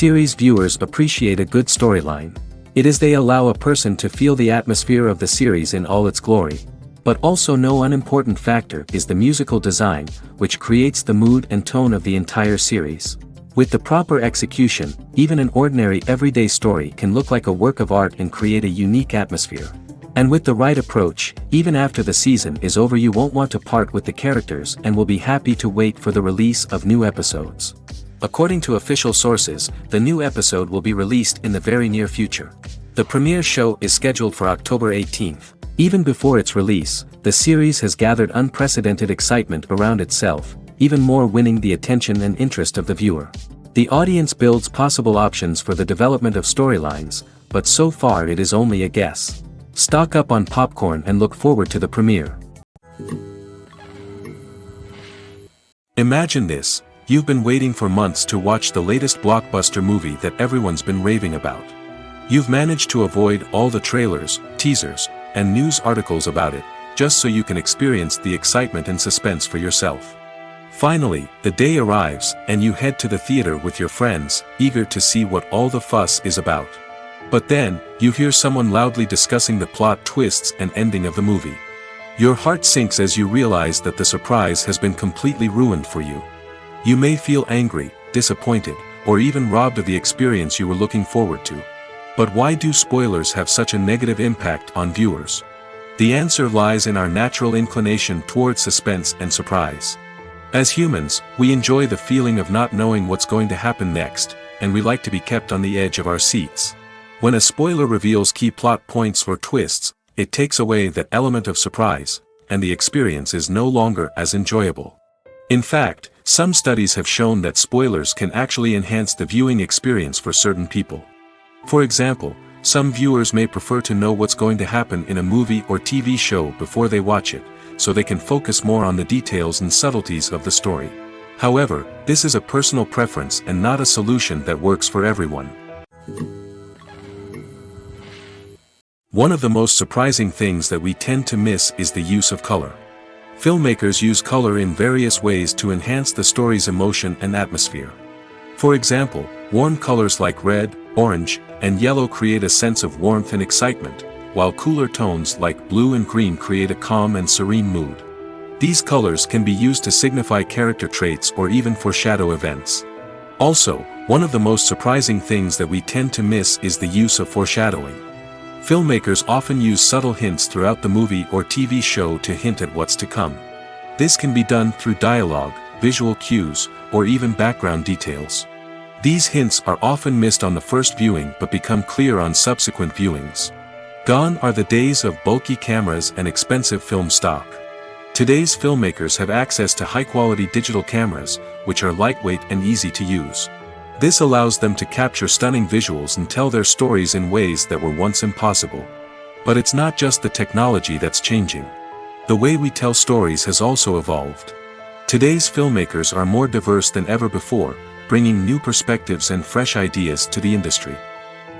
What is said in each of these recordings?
Series viewers appreciate a good storyline. It is they allow a person to feel the atmosphere of the series in all its glory. But also no unimportant factor is the musical design, which creates the mood and tone of the entire series. With the proper execution, even an ordinary everyday story can look like a work of art and create a unique atmosphere. And with the right approach, even after the season is over you won't want to part with the characters and will be happy to wait for the release of new episodes. According to official sources, the new episode will be released in the very near future. The premiere show is scheduled for October 18th. Even before its release, the series has gathered unprecedented excitement around itself, even more winning the attention and interest of the viewer. The audience builds possible options for the development of storylines, but so far it is only a guess. Stock up on popcorn and look forward to the premiere. Imagine this. You've been waiting for months to watch the latest blockbuster movie that everyone's been raving about. You've managed to avoid all the trailers, teasers, and news articles about it, just so you can experience the excitement and suspense for yourself. Finally, the day arrives, and you head to the theater with your friends, eager to see what all the fuss is about. But then, you hear someone loudly discussing the plot twists and ending of the movie. Your heart sinks as you realize that the surprise has been completely ruined for you. You may feel angry, disappointed, or even robbed of the experience you were looking forward to. But why do spoilers have such a negative impact on viewers? The answer lies in our natural inclination towards suspense and surprise. As humans, we enjoy the feeling of not knowing what's going to happen next, and we like to be kept on the edge of our seats. When a spoiler reveals key plot points or twists, it takes away that element of surprise, and the experience is no longer as enjoyable. In fact, some studies have shown that spoilers can actually enhance the viewing experience for certain people. For example, some viewers may prefer to know what's going to happen in a movie or TV show before they watch it, so they can focus more on the details and subtleties of the story. However, this is a personal preference and not a solution that works for everyone. One of the most surprising things that we tend to miss is the use of color. Filmmakers use color in various ways to enhance the story's emotion and atmosphere. For example, warm colors like red, orange, and yellow create a sense of warmth and excitement, while cooler tones like blue and green create a calm and serene mood. These colors can be used to signify character traits or even foreshadow events. Also, one of the most surprising things that we tend to miss is the use of foreshadowing. Filmmakers often use subtle hints throughout the movie or TV show to hint at what's to come. This can be done through dialogue, visual cues, or even background details. These hints are often missed on the first viewing but become clear on subsequent viewings. Gone are the days of bulky cameras and expensive film stock. Today's filmmakers have access to high-quality digital cameras, which are lightweight and easy to use. This allows them to capture stunning visuals and tell their stories in ways that were once impossible. But it's not just the technology that's changing. The way we tell stories has also evolved. Today's filmmakers are more diverse than ever before, bringing new perspectives and fresh ideas to the industry.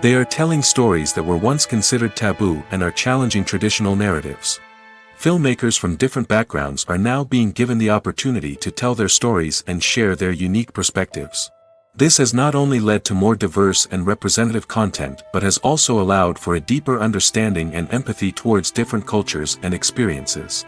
They are telling stories that were once considered taboo and are challenging traditional narratives. Filmmakers from different backgrounds are now being given the opportunity to tell their stories and share their unique perspectives. This has not only led to more diverse and representative content but has also allowed for a deeper understanding and empathy towards different cultures and experiences.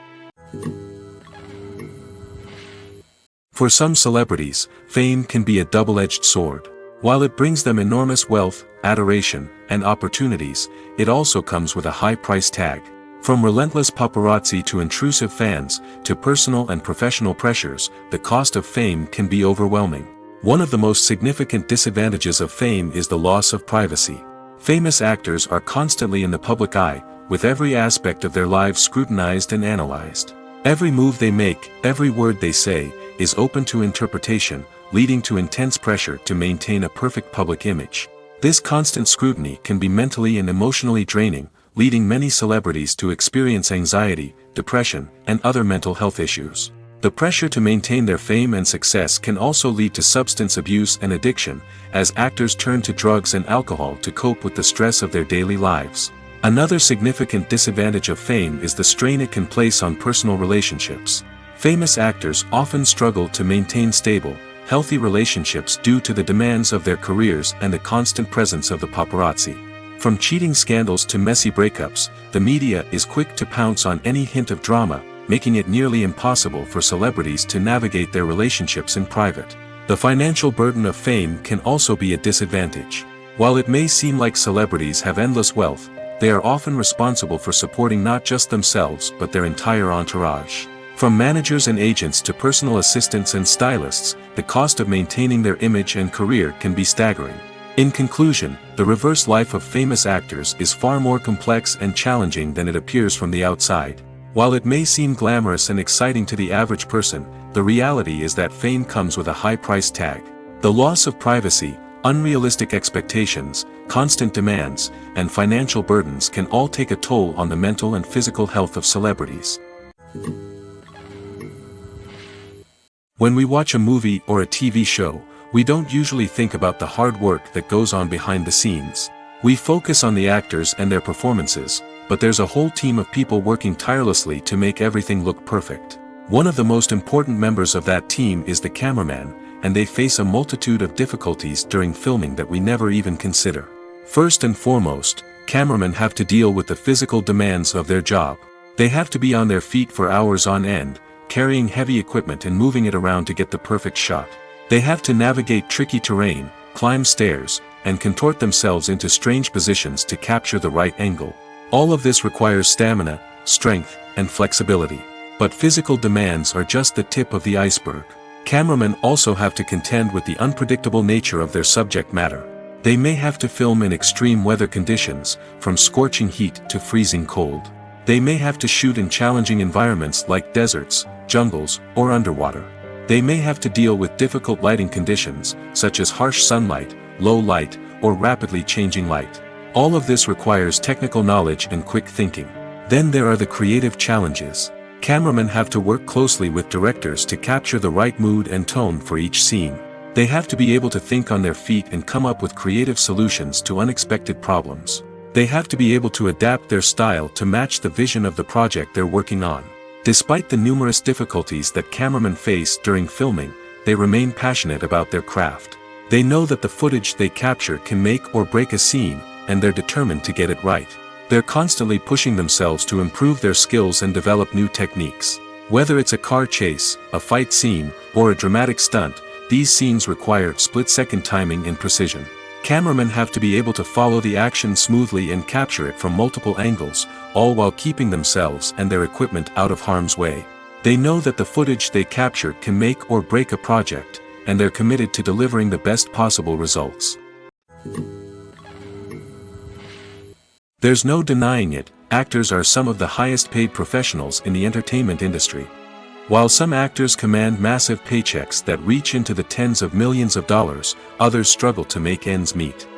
For some celebrities, fame can be a double-edged sword. While it brings them enormous wealth, adoration, and opportunities, it also comes with a high price tag. From relentless paparazzi to intrusive fans, to personal and professional pressures, the cost of fame can be overwhelming. One of the most significant disadvantages of fame is the loss of privacy. Famous actors are constantly in the public eye, with every aspect of their lives scrutinized and analyzed. Every move they make, every word they say, is open to interpretation, leading to intense pressure to maintain a perfect public image. This constant scrutiny can be mentally and emotionally draining, leading many celebrities to experience anxiety, depression, and other mental health issues. The pressure to maintain their fame and success can also lead to substance abuse and addiction, as actors turn to drugs and alcohol to cope with the stress of their daily lives. Another significant disadvantage of fame is the strain it can place on personal relationships. Famous actors often struggle to maintain stable, healthy relationships due to the demands of their careers and the constant presence of the paparazzi. From cheating scandals to messy breakups, the media is quick to pounce on any hint of drama, making it nearly impossible for celebrities to navigate their relationships in private. The financial burden of fame can also be a disadvantage. While it may seem like celebrities have endless wealth, they are often responsible for supporting not just themselves but their entire entourage. From managers and agents to personal assistants and stylists, the cost of maintaining their image and career can be staggering. In conclusion, the reverse life of famous actors is far more complex and challenging than it appears from the outside. While it may seem glamorous and exciting to the average person, the reality is that fame comes with a high price tag. The loss of privacy, unrealistic expectations, constant demands, and financial burdens can all take a toll on the mental and physical health of celebrities. When we watch a movie or a TV show, we don't usually think about the hard work that goes on behind the scenes. We focus on the actors and their performances, but there's a whole team of people working tirelessly to make everything look perfect. One of the most important members of that team is the cameraman, and they face a multitude of difficulties during filming that we never even consider. First and foremost, cameramen have to deal with the physical demands of their job. They have to be on their feet for hours on end, carrying heavy equipment and moving it around to get the perfect shot. They have to navigate tricky terrain, climb stairs, and contort themselves into strange positions to capture the right angle. All of this requires stamina, strength, and flexibility. But physical demands are just the tip of the iceberg. Cameramen also have to contend with the unpredictable nature of their subject matter. They may have to film in extreme weather conditions, from scorching heat to freezing cold. They may have to shoot in challenging environments like deserts, jungles, or underwater. They may have to deal with difficult lighting conditions, such as harsh sunlight, low light, or rapidly changing light. All of this requires technical knowledge and quick thinking. Then there are the creative challenges. Cameramen have to work closely with directors to capture the right mood and tone for each scene. They have to be able to think on their feet and come up with creative solutions to unexpected problems. They have to be able to adapt their style to match the vision of the project they're working on. Despite the numerous difficulties that cameramen face during filming, they remain passionate about their craft. They know that the footage they capture can make or break a scene, and they're determined to get it right. They're constantly pushing themselves to improve their skills and develop new techniques. Whether it's a car chase, a fight scene, or a dramatic stunt, these scenes require split-second timing and precision. Cameramen have to be able to follow the action smoothly and capture it from multiple angles, all while keeping themselves and their equipment out of harm's way. They know that the footage they capture can make or break a project, and they're committed to delivering the best possible results. There's no denying it, actors are some of the highest-paid professionals in the entertainment industry. While some actors command massive paychecks that reach into the tens of millions of dollars, others struggle to make ends meet.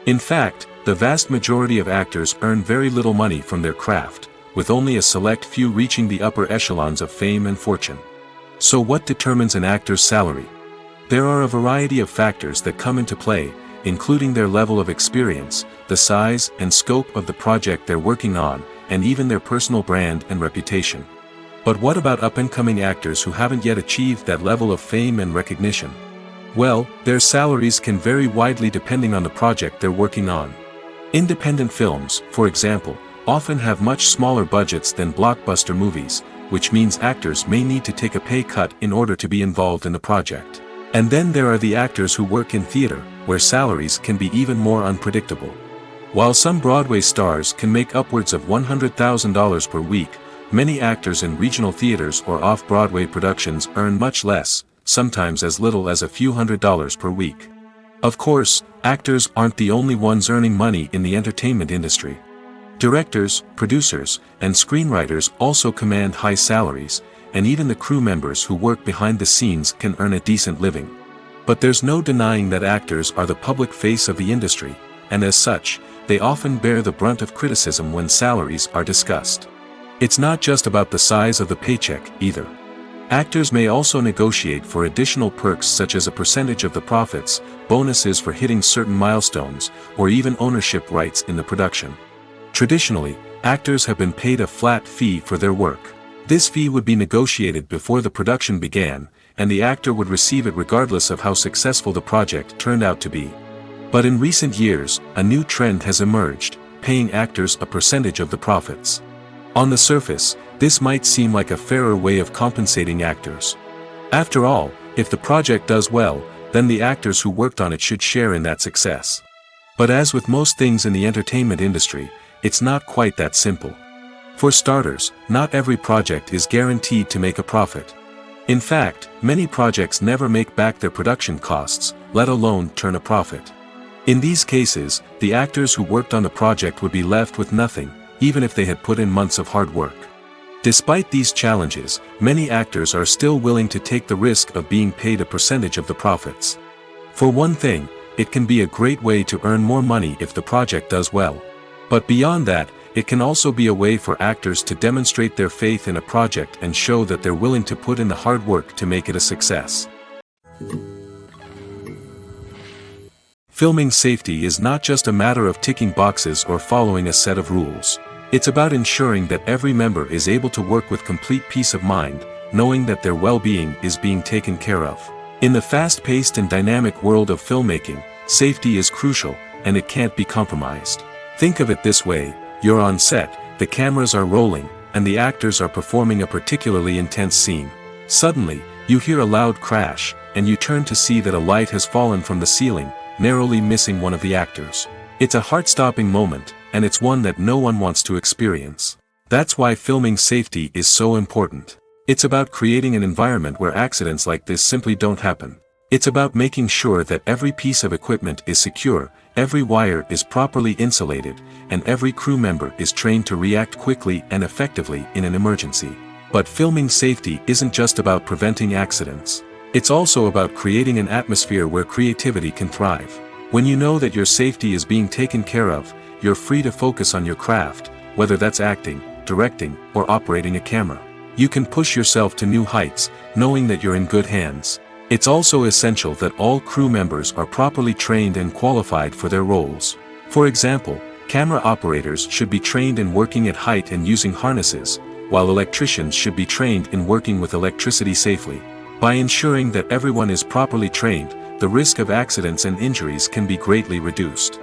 In fact, the vast majority of actors earn very little money from their craft, with only a select few reaching the upper echelons of fame and fortune. So what determines an actor's salary? There are a variety of factors that come into play, including their level of experience, the size and scope of the project they're working on, and even their personal brand and reputation. But what about up-and-coming actors who haven't yet achieved that level of fame and recognition? Well, their salaries can vary widely depending on the project they're working on. Independent films, for example, often have much smaller budgets than blockbuster movies, which means actors may need to take a pay cut in order to be involved in the project. And then there are the actors who work in theater, where salaries can be even more unpredictable. While some Broadway stars can make upwards of $100,000 per week, many actors in regional theaters or off-Broadway productions earn much less, sometimes as little as a few $100s per week. Of course, actors aren't the only ones earning money in the entertainment industry. Directors, producers, and screenwriters also command high salaries, and even the crew members who work behind the scenes can earn a decent living. But there's no denying that actors are the public face of the industry, and as such, they often bear the brunt of criticism when salaries are discussed. It's not just about the size of the paycheck, either. Actors may also negotiate for additional perks such as a percentage of the profits, bonuses for hitting certain milestones, or even ownership rights in the production. Traditionally, actors have been paid a flat fee for their work. This fee would be negotiated before the production began, and the actor would receive it regardless of how successful the project turned out to be. But in recent years, a new trend has emerged, paying actors a percentage of the profits. On the surface, this might seem like a fairer way of compensating actors. After all, if the project does well, then the actors who worked on it should share in that success. But as with most things in the entertainment industry, it's not quite that simple. For starters, not every project is guaranteed to make a profit. In fact, many projects never make back their production costs, let alone turn a profit. In these cases, the actors who worked on the project would be left with nothing, even if they had put in months of hard work. Despite these challenges, many actors are still willing to take the risk of being paid a percentage of the profits. For one thing, it can be a great way to earn more money if the project does well. But beyond that, it can also be a way for actors to demonstrate their faith in a project and show that they're willing to put in the hard work to make it a success. Filming safety is not just a matter of ticking boxes or following a set of rules. It's about ensuring that every member is able to work with complete peace of mind, knowing that their well-being is being taken care of. In the fast-paced and dynamic world of filmmaking, safety is crucial, and it can't be compromised. Think of it this way: you're on set, the cameras are rolling, and the actors are performing a particularly intense scene. Suddenly, you hear a loud crash, and you turn to see that a light has fallen from the ceiling, narrowly missing one of the actors. It's a heart-stopping moment, and it's one that no one wants to experience. That's why filming safety is so important. It's about creating an environment where accidents like this simply don't happen. It's about making sure that every piece of equipment is secure, every wire is properly insulated, and every crew member is trained to react quickly and effectively in an emergency. But filming safety isn't just about preventing accidents. It's also about creating an atmosphere where creativity can thrive. When you know that your safety is being taken care of, you're free to focus on your craft, whether that's acting, directing, or operating a camera. You can push yourself to new heights, knowing that you're in good hands. It's also essential that all crew members are properly trained and qualified for their roles. For example, camera operators should be trained in working at height and using harnesses, while electricians should be trained in working with electricity safely. By ensuring that everyone is properly trained, the risk of accidents and injuries can be greatly reduced.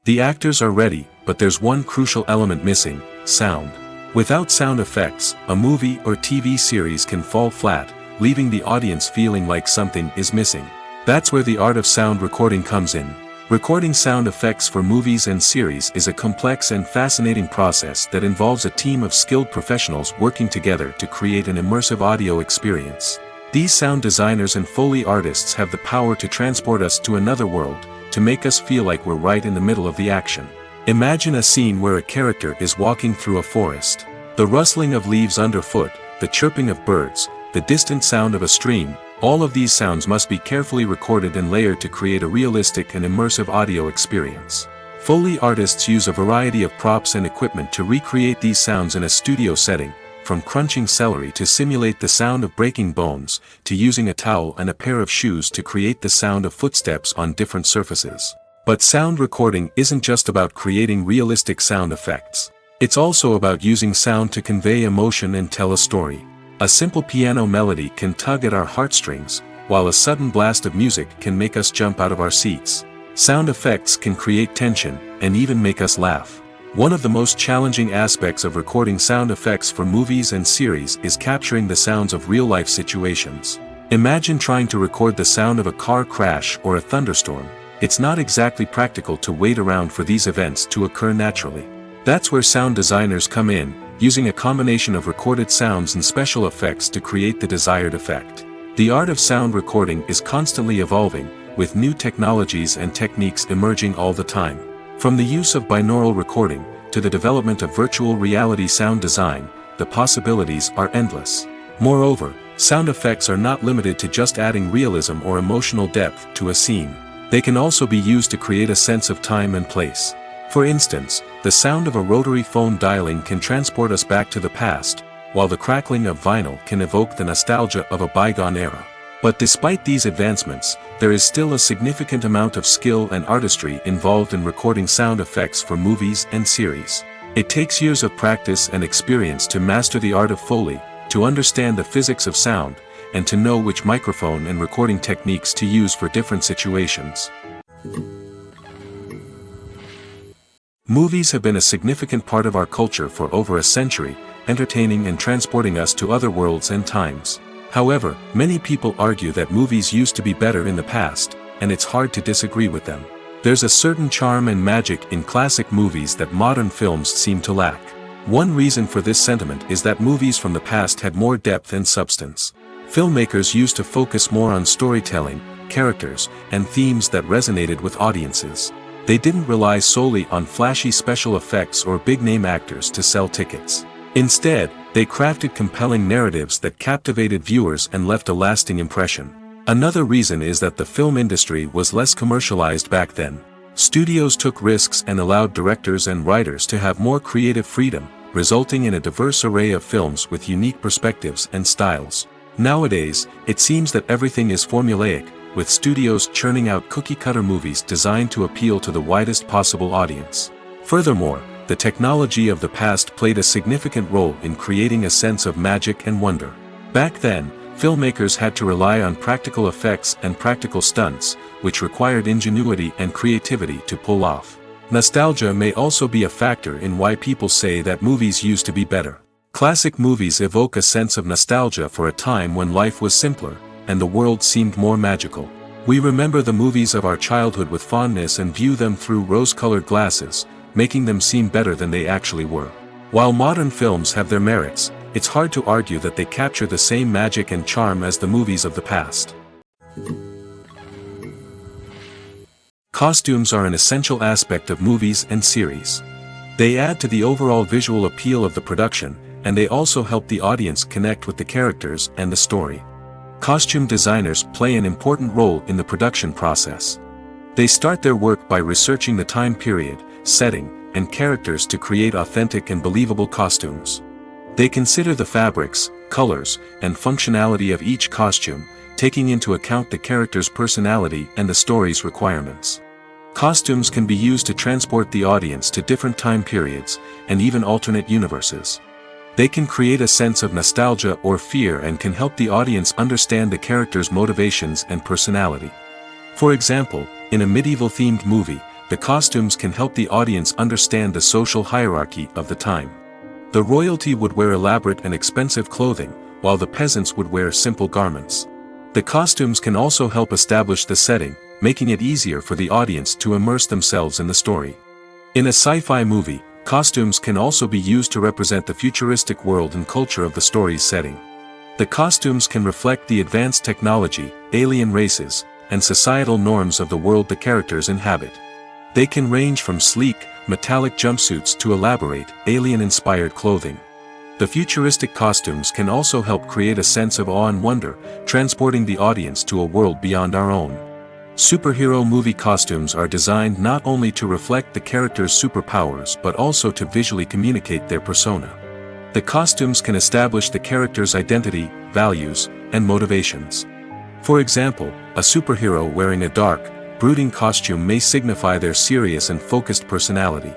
The actors are ready, but there's one crucial element missing: sound. Without sound effects, a movie or TV series can fall flat, leaving the audience feeling like something is missing. That's where the art of sound recording comes in. Recording sound effects for movies and series is a complex and fascinating process that involves a team of skilled professionals working together to create an immersive audio experience. These sound designers and Foley artists have the power to transport us to another world, to make us feel like we're right in the middle of the action. Imagine a scene where a character is walking through a forest. The rustling of leaves underfoot, the chirping of birds, the distant sound of a stream, all of these sounds must be carefully recorded and layered to create a realistic and immersive audio experience. Foley artists use a variety of props and equipment to recreate these sounds in a studio setting, from crunching celery to simulate the sound of breaking bones, to using a towel and a pair of shoes to create the sound of footsteps on different surfaces. But sound recording isn't just about creating realistic sound effects. It's also about using sound to convey emotion and tell a story. A simple piano melody can tug at our heartstrings, while a sudden blast of music can make us jump out of our seats. Sound effects can create tension, and even make us laugh. One of the most challenging aspects of recording sound effects for movies and series is capturing the sounds of real-life situations. Imagine trying to record the sound of a car crash or a thunderstorm. It's not exactly practical to wait around for these events to occur naturally. That's where sound designers come in, using a combination of recorded sounds and special effects to create the desired effect. The art of sound recording is constantly evolving, with new technologies and techniques emerging all the time. From the use of binaural recording, to the development of virtual reality sound design, the possibilities are endless. Moreover, sound effects are not limited to just adding realism or emotional depth to a scene. They can also be used to create a sense of time and place. For instance, the sound of a rotary phone dialing can transport us back to the past, while the crackling of vinyl can evoke the nostalgia of a bygone era. But despite these advancements, there is still a significant amount of skill and artistry involved in recording sound effects for movies and series. It takes years of practice and experience to master the art of Foley, to understand the physics of sound, and to know which microphone and recording techniques to use for different situations. Movies have been a significant part of our culture for over a century, entertaining and transporting us to other worlds and times. However, many people argue that movies used to be better in the past, and it's hard to disagree with them. There's a certain charm and magic in classic movies that modern films seem to lack. One reason for this sentiment is that movies from the past had more depth and substance. Filmmakers used to focus more on storytelling, characters, and themes that resonated with audiences. They didn't rely solely on flashy special effects or big-name actors to sell tickets. Instead, they crafted compelling narratives that captivated viewers and left a lasting impression. Another reason is that the film industry was less commercialized back then. Studios took risks and allowed directors and writers to have more creative freedom, resulting in a diverse array of films with unique perspectives and styles. Nowadays, it seems that everything is formulaic, with studios churning out cookie-cutter movies designed to appeal to the widest possible audience. Furthermore, the technology of the past played a significant role in creating a sense of magic and wonder. Back then, filmmakers had to rely on practical effects and practical stunts, which required ingenuity and creativity to pull off. Nostalgia may also be a factor in why people say that movies used to be better. Classic movies evoke a sense of nostalgia for a time when life was simpler, and the world seemed more magical. We remember the movies of our childhood with fondness and view them through rose-colored glasses, making them seem better than they actually were. While modern films have their merits, it's hard to argue that they capture the same magic and charm as the movies of the past. Costumes are an essential aspect of movies and series. They add to the overall visual appeal of the production, and they also help the audience connect with the characters and the story. Costume designers play an important role in the production process. They start their work by researching the time period, setting, and characters to create authentic and believable costumes. They consider the fabrics, colors, and functionality of each costume, taking into account the character's personality and the story's requirements. Costumes can be used to transport the audience to different time periods, and even alternate universes. They can create a sense of nostalgia or fear and can help the audience understand the character's motivations and personality. For example, in a medieval-themed movie, the costumes can help the audience understand the social hierarchy of the time. The royalty would wear elaborate and expensive clothing, while the peasants would wear simple garments. The costumes can also help establish the setting, making it easier for the audience to immerse themselves in the story. In a sci-fi movie, costumes can also be used to represent the futuristic world and culture of the story's setting. The costumes can reflect the advanced technology, alien races, and societal norms of the world the characters inhabit. They can range from sleek, metallic jumpsuits to elaborate, alien-inspired clothing. The futuristic costumes can also help create a sense of awe and wonder, transporting the audience to a world beyond our own. Superhero movie costumes are designed not only to reflect the character's superpowers but also to visually communicate their persona. The costumes can establish the character's identity, values, and motivations. For example, a superhero wearing a dark, brooding costume may signify their serious and focused personality.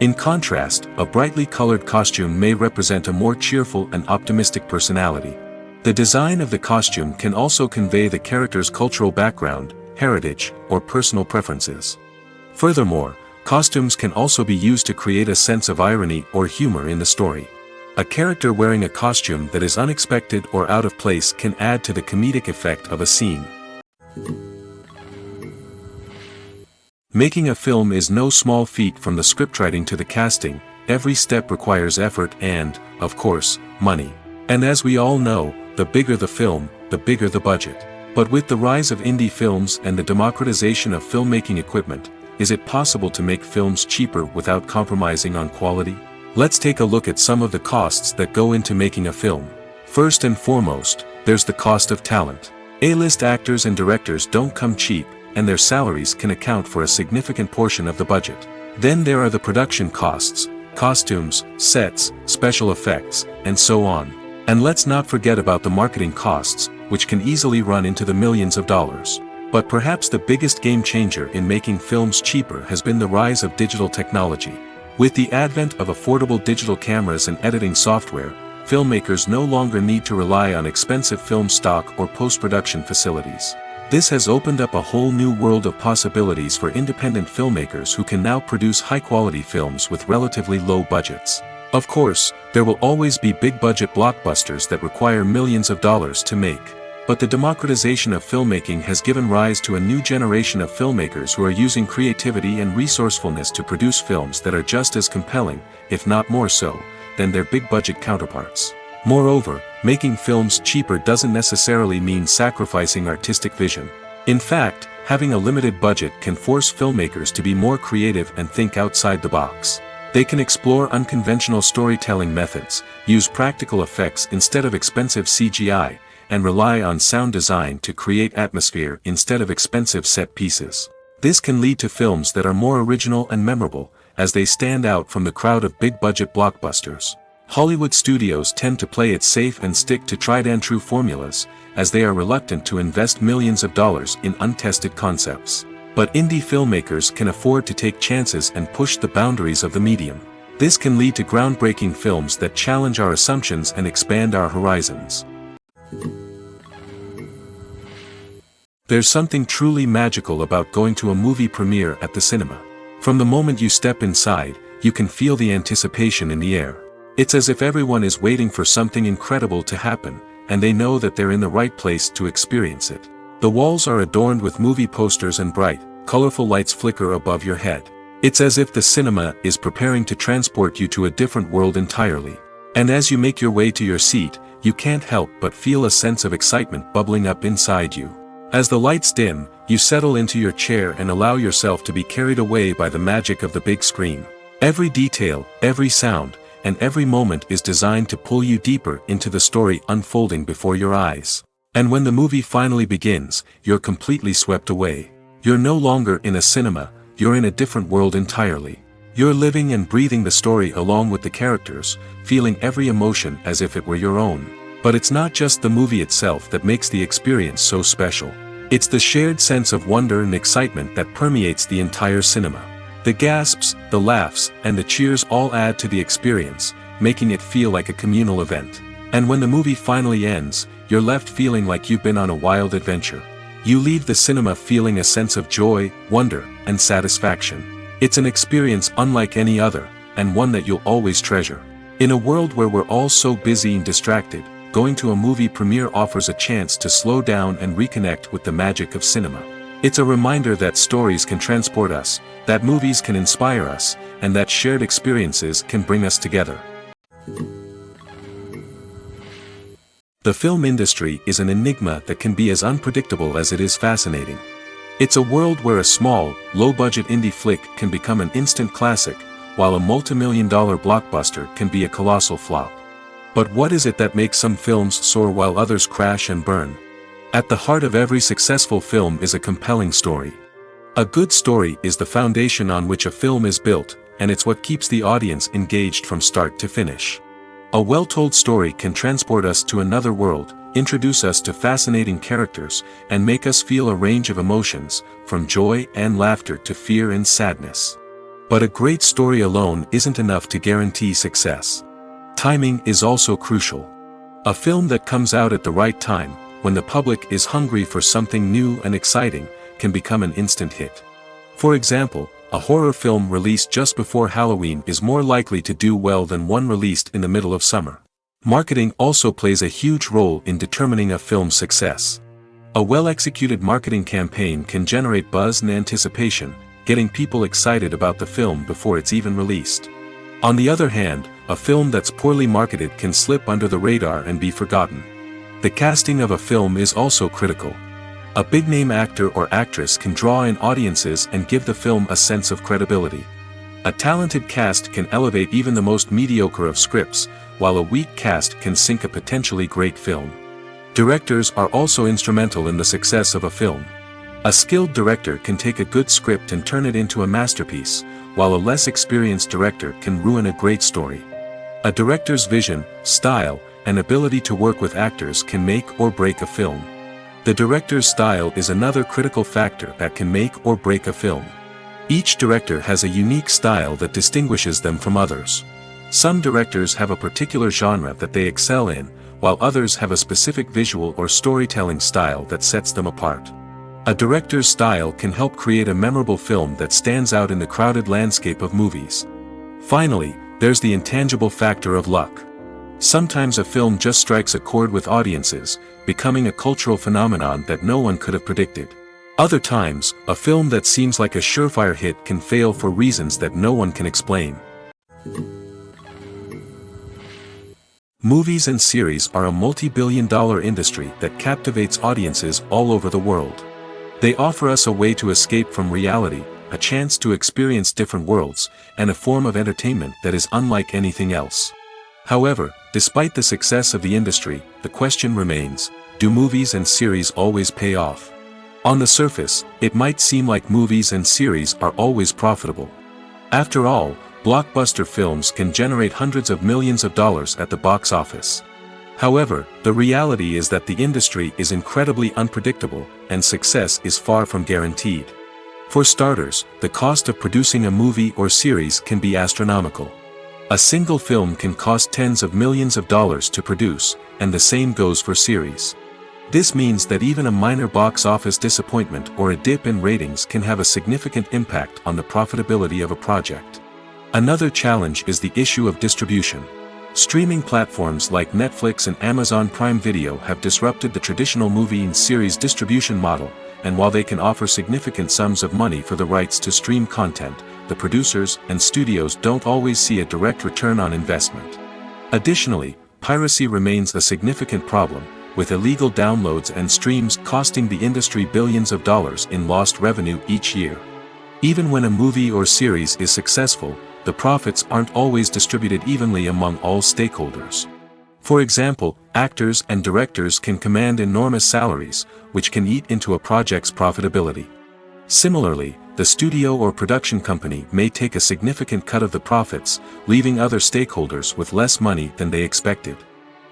In contrast, a brightly colored costume may represent a more cheerful and optimistic personality. The design of the costume can also convey the character's cultural background, heritage, or personal preferences. Furthermore, costumes can also be used to create a sense of irony or humor in the story. A character wearing a costume that is unexpected or out of place can add to the comedic effect of a scene. Making a film is no small feat. From the scriptwriting to the casting, every step requires effort and, of course, money. And as we all know, the bigger the film, the bigger the budget. But with the rise of indie films and the democratization of filmmaking equipment, is it possible to make films cheaper without compromising on quality? Let's take a look at some of the costs that go into making a film. First and foremost, there's the cost of talent. A-list actors and directors don't come cheap, and their salaries can account for a significant portion of the budget. Then there are the production costs, costumes, sets, special effects, and so on. And let's not forget about the marketing costs, which can easily run into the millions of dollars. But perhaps the biggest game changer in making films cheaper has been the rise of digital technology. With the advent of affordable digital cameras and editing software, filmmakers no longer need to rely on expensive film stock or post-production facilities. This has opened up a whole new world of possibilities for independent filmmakers who can now produce high-quality films with relatively low budgets. Of course, there will always be big-budget blockbusters that require millions of dollars to make. But the democratization of filmmaking has given rise to a new generation of filmmakers who are using creativity and resourcefulness to produce films that are just as compelling, if not more so, than their big-budget counterparts. Moreover, making films cheaper doesn't necessarily mean sacrificing artistic vision. In fact, having a limited budget can force filmmakers to be more creative and think outside the box. They can explore unconventional storytelling methods, use practical effects instead of expensive CGI, and rely on sound design to create atmosphere instead of expensive set pieces. This can lead to films that are more original and memorable, as they stand out from the crowd of big-budget blockbusters. Hollywood studios tend to play it safe and stick to tried-and-true formulas, as they are reluctant to invest millions of dollars in untested concepts. But indie filmmakers can afford to take chances and push the boundaries of the medium. This can lead to groundbreaking films that challenge our assumptions and expand our horizons. There's something truly magical about going to a movie premiere at the cinema. From the moment you step inside, you can feel the anticipation in the air. It's as if everyone is waiting for something incredible to happen, and they know that they're in the right place to experience it. The walls are adorned with movie posters and bright, colorful lights flicker above your head. It's as if the cinema is preparing to transport you to a different world entirely. And as you make your way to your seat, you can't help but feel a sense of excitement bubbling up inside you. As the lights dim, you settle into your chair and allow yourself to be carried away by the magic of the big screen. Every detail, every sound, and every moment is designed to pull you deeper into the story unfolding before your eyes. And when the movie finally begins, you're completely swept away. You're no longer in a cinema, you're in a different world entirely. You're living and breathing the story along with the characters, feeling every emotion as if it were your own. But it's not just the movie itself that makes the experience so special. It's the shared sense of wonder and excitement that permeates the entire cinema. The gasps, the laughs, and the cheers all add to the experience, making it feel like a communal event. And when the movie finally ends, you're left feeling like you've been on a wild adventure. You leave the cinema feeling a sense of joy, wonder, and satisfaction. It's an experience unlike any other, and one that you'll always treasure. In a world where we're all so busy and distracted, going to a movie premiere offers a chance to slow down and reconnect with the magic of cinema. It's a reminder that stories can transport us, that movies can inspire us, and that shared experiences can bring us together. The film industry is an enigma that can be as unpredictable as it is fascinating. It's a world where a small, low-budget indie flick can become an instant classic, while a multi-million-dollar blockbuster can be a colossal flop. But what is it that makes some films soar while others crash and burn? At the heart of every successful film is a compelling story. A good story is the foundation on which a film is built, and it's what keeps the audience engaged from start to finish. A well-told story can transport us to another world, introduce us to fascinating characters, and make us feel a range of emotions, from joy and laughter to fear and sadness. But a great story alone isn't enough to guarantee success. Timing is also crucial. A film that comes out at the right time, when the public is hungry for something new and exciting, can become an instant hit. For example, a horror film released just before Halloween is more likely to do well than one released in the middle of summer. Marketing also plays a huge role in determining a film's success. A well-executed marketing campaign can generate buzz and anticipation, getting people excited about the film before it's even released. On the other hand, a film that's poorly marketed can slip under the radar and be forgotten. The casting of a film is also critical. A big-name actor or actress can draw in audiences and give the film a sense of credibility. A talented cast can elevate even the most mediocre of scripts, while a weak cast can sink a potentially great film. Directors are also instrumental in the success of a film. A skilled director can take a good script and turn it into a masterpiece, while a less experienced director can ruin a great story. A director's vision, style, and ability to work with actors can make or break a film. The director's style is another critical factor that can make or break a film. Each director has a unique style that distinguishes them from others. Some directors have a particular genre that they excel in, while others have a specific visual or storytelling style that sets them apart. A director's style can help create a memorable film that stands out in the crowded landscape of movies. Finally, there's the intangible factor of luck. Sometimes a film just strikes a chord with audiences, becoming a cultural phenomenon that no one could have predicted. Other times, a film that seems like a surefire hit can fail for reasons that no one can explain. Movies and series are a multi-billion-dollar industry that captivates audiences all over the world. They offer us a way to escape from reality, a chance to experience different worlds, and a form of entertainment that is unlike anything else. However, despite the success of the industry, the question remains, do movies and series always pay off? On the surface, it might seem like movies and series are always profitable. After all, blockbuster films can generate hundreds of millions of dollars at the box office. However, the reality is that the industry is incredibly unpredictable, and success is far from guaranteed. For starters, the cost of producing a movie or series can be astronomical. A single film can cost tens of millions of dollars to produce, and the same goes for series. This means that even a minor box office disappointment or a dip in ratings can have a significant impact on the profitability of a project. Another challenge is the issue of distribution. Streaming platforms like Netflix and Amazon Prime Video have disrupted the traditional movie and series distribution model, and while they can offer significant sums of money for the rights to stream content, the producers and studios don't always see a direct return on investment. Additionally, piracy remains a significant problem, with illegal downloads and streams costing the industry billions of dollars in lost revenue each year. Even when a movie or series is successful, the profits aren't always distributed evenly among all stakeholders. For example, actors and directors can command enormous salaries, which can eat into a project's profitability. Similarly, the studio or production company may take a significant cut of the profits, leaving other stakeholders with less money than they expected.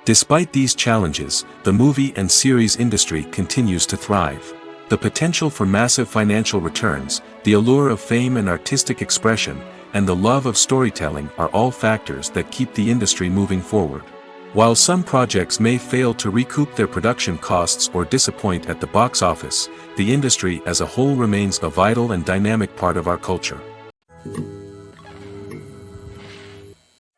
Despite these challenges, the movie and series industry continues to thrive. The potential for massive financial returns, the allure of fame and artistic expression, and the love of storytelling are all factors that keep the industry moving forward. While some projects may fail to recoup their production costs or disappoint at the box office, the industry as a whole remains a vital and dynamic part of our culture.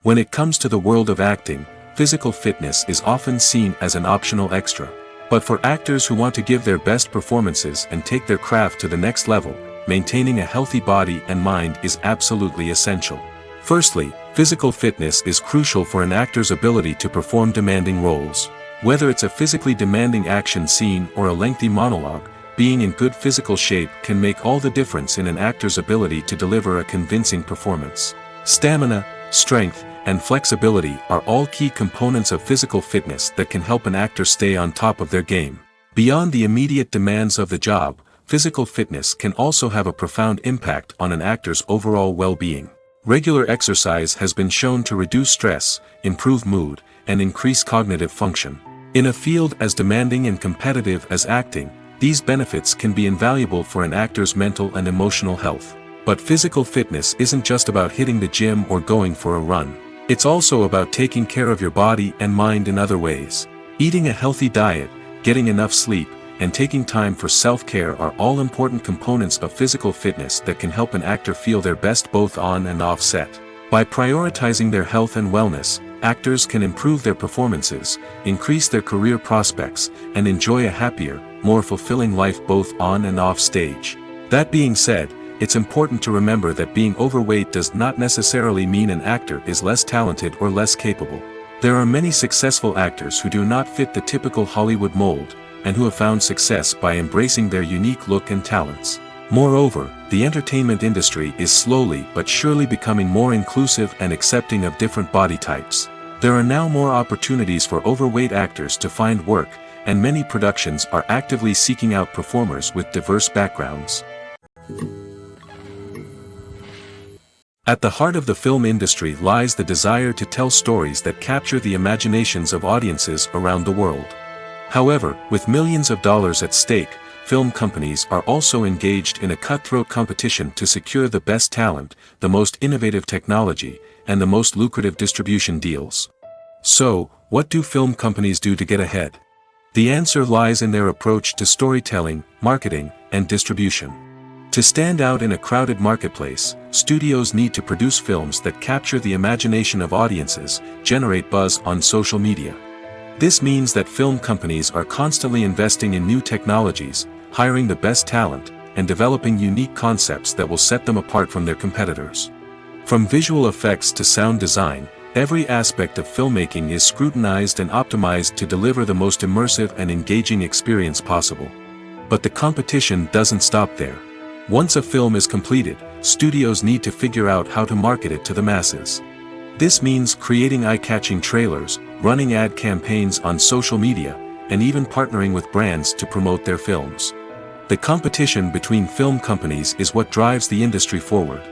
When it comes to the world of acting, physical fitness is often seen as an optional extra. But for actors who want to give their best performances and take their craft to the next level, maintaining a healthy body and mind is absolutely essential. Firstly, physical fitness is crucial for an actor's ability to perform demanding roles. Whether it's a physically demanding action scene or a lengthy monologue, being in good physical shape can make all the difference in an actor's ability to deliver a convincing performance. Stamina, strength, and flexibility are all key components of physical fitness that can help an actor stay on top of their game. Beyond the immediate demands of the job, physical fitness can also have a profound impact on an actor's overall well-being. Regular exercise has been shown to reduce stress, improve mood, and increase cognitive function. In a field as demanding and competitive as acting, these benefits can be invaluable for an actor's mental and emotional health. But physical fitness isn't just about hitting the gym or going for a run. It's also about taking care of your body and mind in other ways. Eating a healthy diet, getting enough sleep, and taking time for self-care are all important components of physical fitness that can help an actor feel their best both on and off set. By prioritizing their health and wellness, actors can improve their performances, increase their career prospects, and enjoy a happier, more fulfilling life both on and off stage. That being said, it's important to remember that being overweight does not necessarily mean an actor is less talented or less capable. There are many successful actors who do not fit the typical Hollywood mold, and who have found success by embracing their unique look and talents. Moreover, the entertainment industry is slowly but surely becoming more inclusive and accepting of different body types. There are now more opportunities for overweight actors to find work, and many productions are actively seeking out performers with diverse backgrounds. At the heart of the film industry lies the desire to tell stories that capture the imaginations of audiences around the world. However, with millions of dollars at stake, film companies are also engaged in a cutthroat competition to secure the best talent, the most innovative technology, and the most lucrative distribution deals. So, what do film companies do to get ahead? The answer lies in their approach to storytelling, marketing, and distribution. To stand out in a crowded marketplace, studios need to produce films that capture the imagination of audiences, generate buzz on social media. This means that film companies are constantly investing in new technologies, hiring the best talent, and developing unique concepts that will set them apart from their competitors. From visual effects to sound design, every aspect of filmmaking is scrutinized and optimized to deliver the most immersive and engaging experience possible. But the competition doesn't stop there. Once a film is completed, studios need to figure out how to market it to the masses. This means creating eye-catching trailers, running ad campaigns on social media, and even partnering with brands to promote their films. The competition between film companies is what drives the industry forward.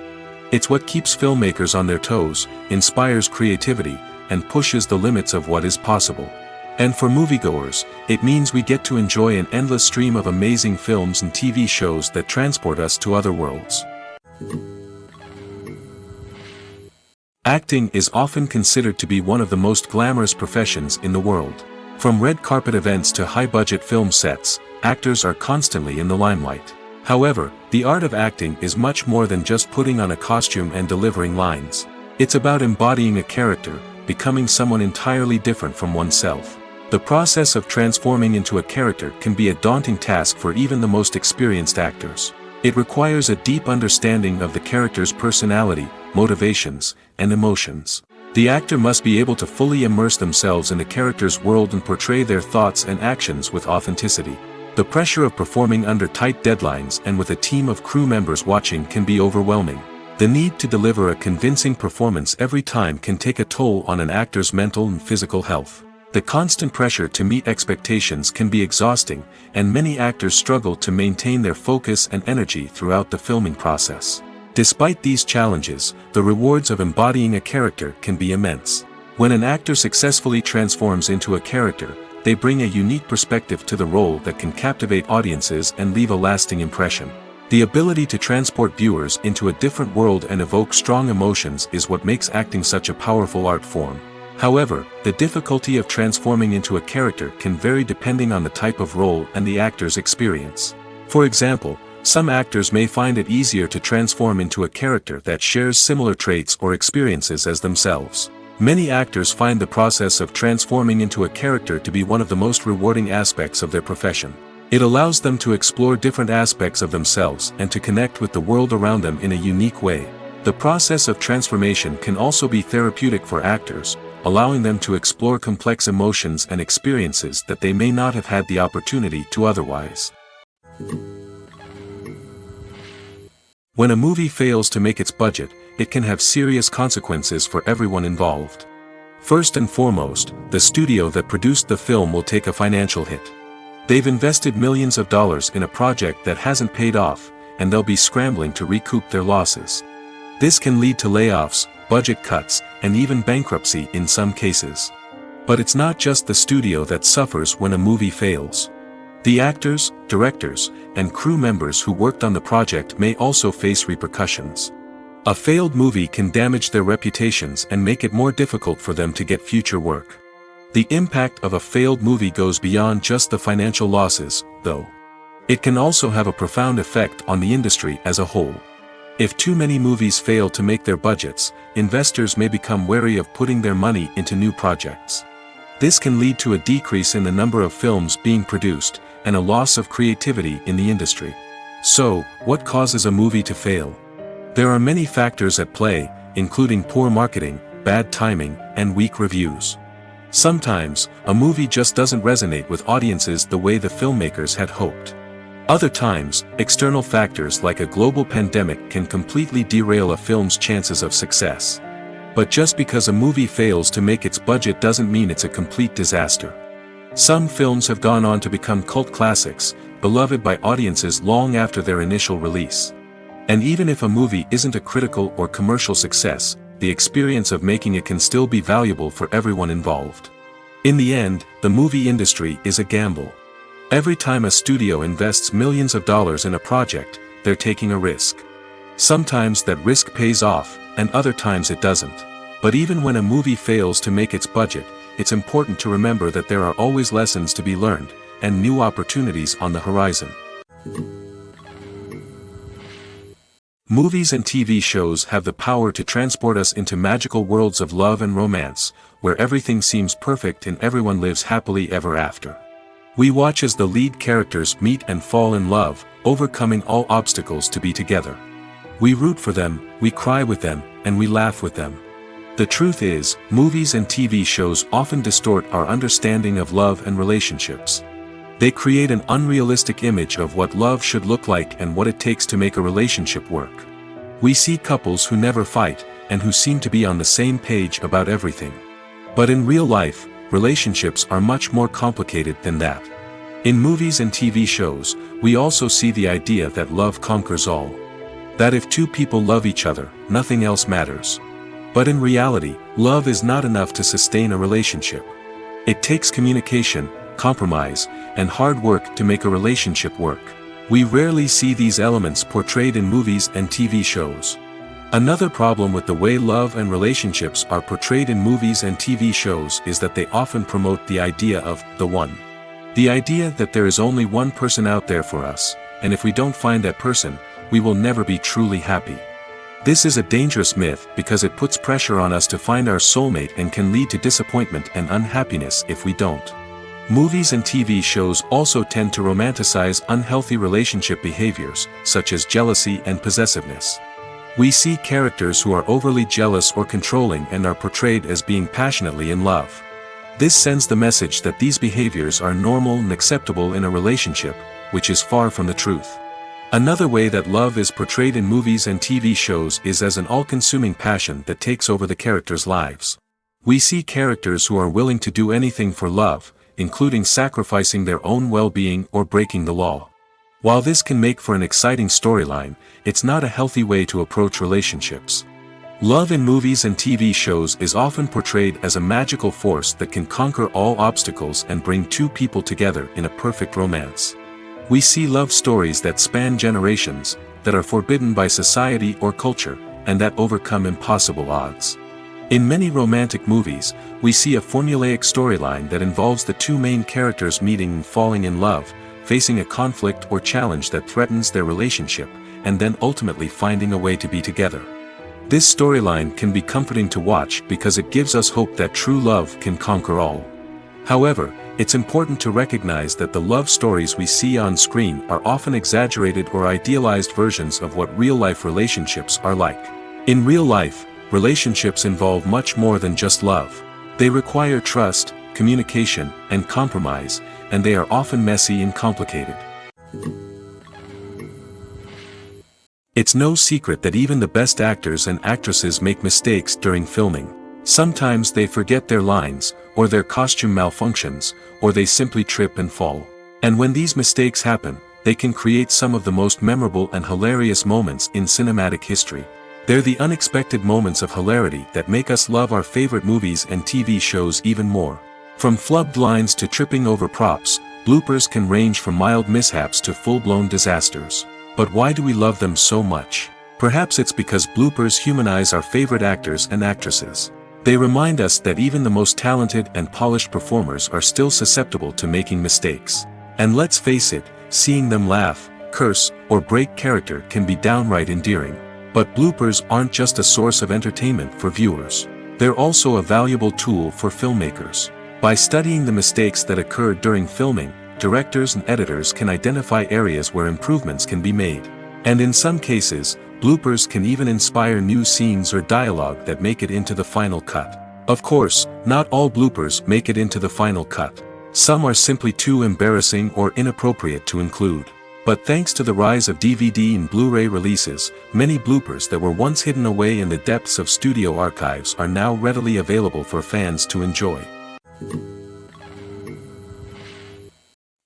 It's what keeps filmmakers on their toes, inspires creativity, and pushes the limits of what is possible. And for moviegoers, it means we get to enjoy an endless stream of amazing films and TV shows that transport us to other worlds. Acting is often considered to be one of the most glamorous professions in the world. From red carpet events to high-budget film sets, actors are constantly in the limelight. However, the art of acting is much more than just putting on a costume and delivering lines. It's about embodying a character, becoming someone entirely different from oneself. The process of transforming into a character can be a daunting task for even the most experienced actors. It requires a deep understanding of the character's personality, motivations, and emotions. The actor must be able to fully immerse themselves in the character's world and portray their thoughts and actions with authenticity. The pressure of performing under tight deadlines and with a team of crew members watching can be overwhelming. The need to deliver a convincing performance every time can take a toll on an actor's mental and physical health. The constant pressure to meet expectations can be exhausting, and many actors struggle to maintain their focus and energy throughout the filming process. Despite these challenges, the rewards of embodying a character can be immense. When an actor successfully transforms into a character, they bring a unique perspective to the role that can captivate audiences and leave a lasting impression. The ability to transport viewers into a different world and evoke strong emotions is what makes acting such a powerful art form. However, the difficulty of transforming into a character can vary depending on the type of role and the actor's experience. For example, some actors may find it easier to transform into a character that shares similar traits or experiences as themselves. Many actors find the process of transforming into a character to be one of the most rewarding aspects of their profession. It allows them to explore different aspects of themselves and to connect with the world around them in a unique way. The process of transformation can also be therapeutic for actors, allowing them to explore complex emotions and experiences that they may not have had the opportunity to otherwise. When a movie fails to make its budget, it can have serious consequences for everyone involved. First and foremost, the studio that produced the film will take a financial hit. They've invested millions of dollars in a project that hasn't paid off, and they'll be scrambling to recoup their losses. This can lead to layoffs, budget cuts, and even bankruptcy in some cases. But it's not just the studio that suffers when a movie fails. The actors, directors, and crew members who worked on the project may also face repercussions. A failed movie can damage their reputations and make it more difficult for them to get future work. The impact of a failed movie goes beyond just the financial losses, though. It can also have a profound effect on the industry as a whole. If too many movies fail to make their budgets, investors may become wary of putting their money into new projects. This can lead to a decrease in the number of films being produced, and a loss of creativity in the industry. So, what causes a movie to fail? There are many factors at play, including poor marketing, bad timing, and weak reviews. Sometimes, a movie just doesn't resonate with audiences the way the filmmakers had hoped. Other times, external factors like a global pandemic can completely derail a film's chances of success. But just because a movie fails to make its budget doesn't mean it's a complete disaster. Some films have gone on to become cult classics, beloved by audiences long after their initial release. And even if a movie isn't a critical or commercial success, the experience of making it can still be valuable for everyone involved. In the end, the movie industry is a gamble. Every time a studio invests millions of dollars in a project, they're taking a risk. Sometimes that risk pays off, and other times it doesn't. But even when a movie fails to make its budget, it's important to remember that there are always lessons to be learned, and new opportunities on the horizon. Movies and TV shows have the power to transport us into magical worlds of love and romance, where everything seems perfect and everyone lives happily ever after. We watch as the lead characters meet and fall in love, overcoming all obstacles to be together. We root for them, we cry with them, and we laugh with them. The truth is, movies and TV shows often distort our understanding of love and relationships. They create an unrealistic image of what love should look like and what it takes to make a relationship work. We see couples who never fight, and who seem to be on the same page about everything. But in real life, relationships are much more complicated than that. In movies and TV shows, we also see the idea that love conquers all. That if two people love each other, nothing else matters. But in reality, love is not enough to sustain a relationship. It takes communication, compromise, and hard work to make a relationship work. We rarely see these elements portrayed in movies and TV shows. Another problem with the way love and relationships are portrayed in movies and TV shows is that they often promote the idea of the one. The idea that there is only one person out there for us, and if we don't find that person, we will never be truly happy. This is a dangerous myth because it puts pressure on us to find our soulmate and can lead to disappointment and unhappiness if we don't. Movies and TV shows also tend to romanticize unhealthy relationship behaviors, such as jealousy and possessiveness. We see characters who are overly jealous or controlling and are portrayed as being passionately in love. This sends the message that these behaviors are normal and acceptable in a relationship, which is far from the truth. Another way that love is portrayed in movies and TV shows is as an all-consuming passion that takes over the characters' lives. We see characters who are willing to do anything for love, including sacrificing their own well-being or breaking the law. While this can make for an exciting storyline, it's not a healthy way to approach relationships. Love in movies and TV shows is often portrayed as a magical force that can conquer all obstacles and bring two people together in a perfect romance. We see love stories that span generations, that are forbidden by society or culture, and that overcome impossible odds. In many romantic movies, we see a formulaic storyline that involves the two main characters meeting and falling in love, facing a conflict or challenge that threatens their relationship, and then ultimately finding a way to be together. This storyline can be comforting to watch because it gives us hope that true love can conquer all. However, it's important to recognize that the love stories we see on screen are often exaggerated or idealized versions of what real-life relationships are like. In real life, relationships involve much more than just love. They require trust, communication, and compromise, and they are often messy and complicated. It's no secret that even the best actors and actresses make mistakes during filming. Sometimes they forget their lines, or their costume malfunctions, or they simply trip and fall. And when these mistakes happen, they can create some of the most memorable and hilarious moments in cinematic history. They're the unexpected moments of hilarity that make us love our favorite movies and TV shows even more. From flubbed lines to tripping over props, bloopers can range from mild mishaps to full-blown disasters. But why do we love them so much? Perhaps it's because bloopers humanize our favorite actors and actresses. They remind us that even the most talented and polished performers are still susceptible to making mistakes. And let's face it, seeing them laugh, curse, or break character can be downright endearing. But bloopers aren't just a source of entertainment for viewers. They're also a valuable tool for filmmakers. By studying the mistakes that occurred during filming, directors and editors can identify areas where improvements can be made. And in some cases, bloopers can even inspire new scenes or dialogue that make it into the final cut. Of course, not all bloopers make it into the final cut. Some are simply too embarrassing or inappropriate to include. But thanks to the rise of DVD and Blu-ray releases, many bloopers that were once hidden away in the depths of studio archives are now readily available for fans to enjoy.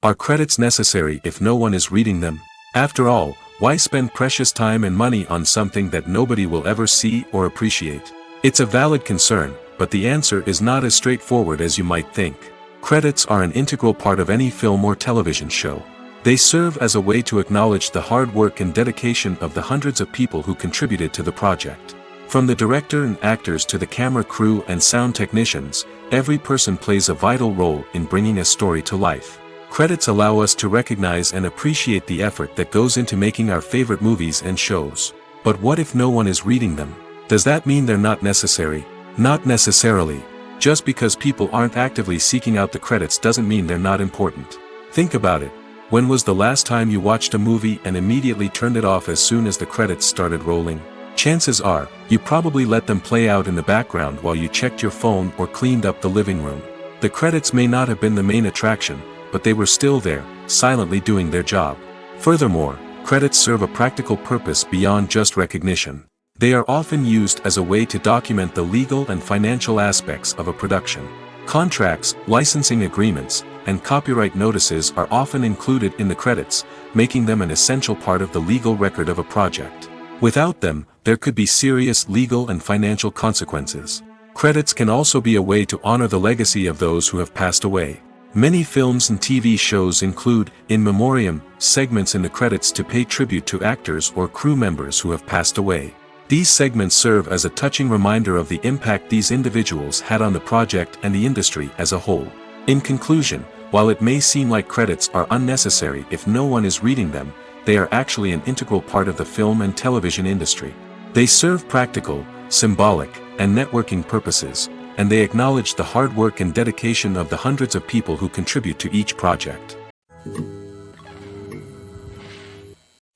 Are credits necessary if no one is reading them? After all, why spend precious time and money on something that nobody will ever see or appreciate? It's a valid concern, but the answer is not as straightforward as you might think. Credits are an integral part of any film or television show. They serve as a way to acknowledge the hard work and dedication of the hundreds of people who contributed to the project. From the director and actors to the camera crew and sound technicians, every person plays a vital role in bringing a story to life. Credits allow us to recognize and appreciate the effort that goes into making our favorite movies and shows. But what if no one is reading them? Does that mean they're not necessary? Not necessarily. Just because people aren't actively seeking out the credits doesn't mean they're not important. Think about it. When was the last time you watched a movie and immediately turned it off as soon as the credits started rolling? Chances are, you probably let them play out in the background while you checked your phone or cleaned up the living room. The credits may not have been the main attraction, but they were still there, silently doing their job. Furthermore, credits serve a practical purpose beyond just recognition. They are often used as a way to document the legal and financial aspects of a production. Contracts, licensing agreements, and copyright notices are often included in the credits, making them an essential part of the legal record of a project. Without them, there could be serious legal and financial consequences. Credits can also be a way to honor the legacy of those who have passed away. Many films and TV shows include, in memoriam, segments in the credits to pay tribute to actors or crew members who have passed away. These segments serve as a touching reminder of the impact these individuals had on the project and the industry as a whole. In conclusion, while it may seem like credits are unnecessary if no one is reading them, they are actually an integral part of the film and television industry. They serve practical, symbolic, and networking purposes, and they acknowledge the hard work and dedication of the hundreds of people who contribute to each project.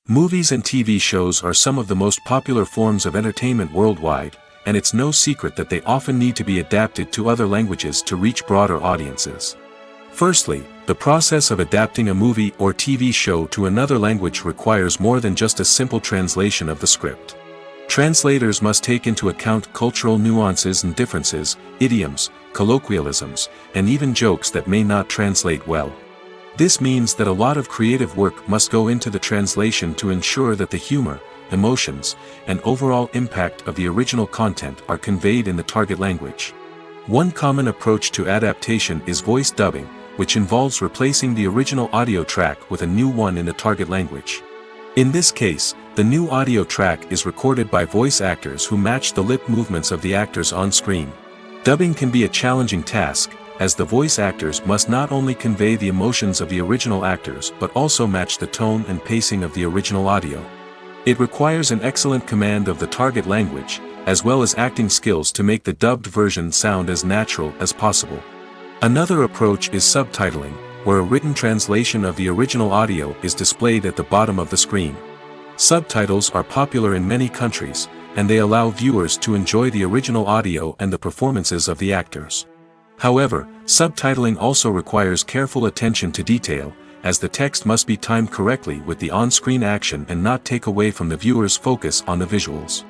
Movies and TV shows are some of the most popular forms of entertainment worldwide, and it's no secret that they often need to be adapted to other languages to reach broader audiences. Firstly, the process of adapting a movie or TV show to another language requires more than just a simple translation of the script. Translators must take into account cultural nuances and differences, idioms, colloquialisms, and even jokes that may not translate well. This means that a lot of creative work must go into the translation to ensure that the humor, emotions, and overall impact of the original content are conveyed in the target language. One common approach to adaptation is voice dubbing, which involves replacing the original audio track with a new one in the target language. In this case, the new audio track is recorded by voice actors who match the lip movements of the actors on screen. Dubbing can be a challenging task, as the voice actors must not only convey the emotions of the original actors but also match the tone and pacing of the original audio. It requires an excellent command of the target language, as well as acting skills to make the dubbed version sound as natural as possible. Another approach is subtitling, where a written translation of the original audio is displayed at the bottom of the screen. Subtitles are popular in many countries, and they allow viewers to enjoy the original audio and the performances of the actors. However, subtitling also requires careful attention to detail, as the text must be timed correctly with the on-screen action and not take away from the viewer's focus on the visuals.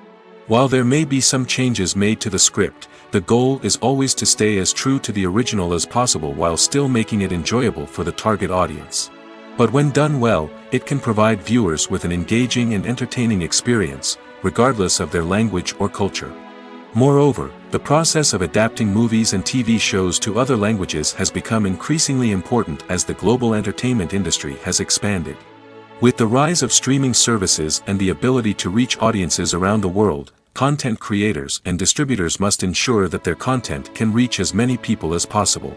While there may be some changes made to the script, the goal is always to stay as true to the original as possible while still making it enjoyable for the target audience. But when done well, it can provide viewers with an engaging and entertaining experience, regardless of their language or culture. Moreover, the process of adapting movies and TV shows to other languages has become increasingly important as the global entertainment industry has expanded. With the rise of streaming services and the ability to reach audiences around the world, content creators and distributors must ensure that their content can reach as many people as possible.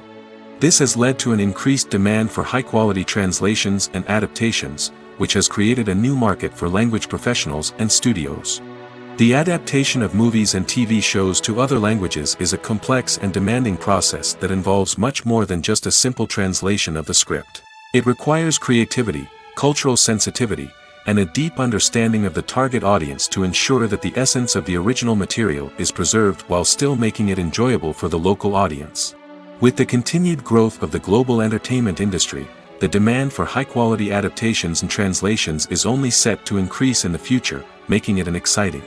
This has led to an increased demand for high-quality translations and adaptations, which has created a new market for language professionals and studios. The adaptation of movies and TV shows to other languages is a complex and demanding process that involves much more than just a simple translation of the script. It requires creativity, cultural sensitivity, and a deep understanding of the target audience to ensure that the essence of the original material is preserved while still making it enjoyable for the local audience. With the continued growth of the global entertainment industry, the demand for high-quality adaptations and translations is only set to increase in the future, making it an exciting.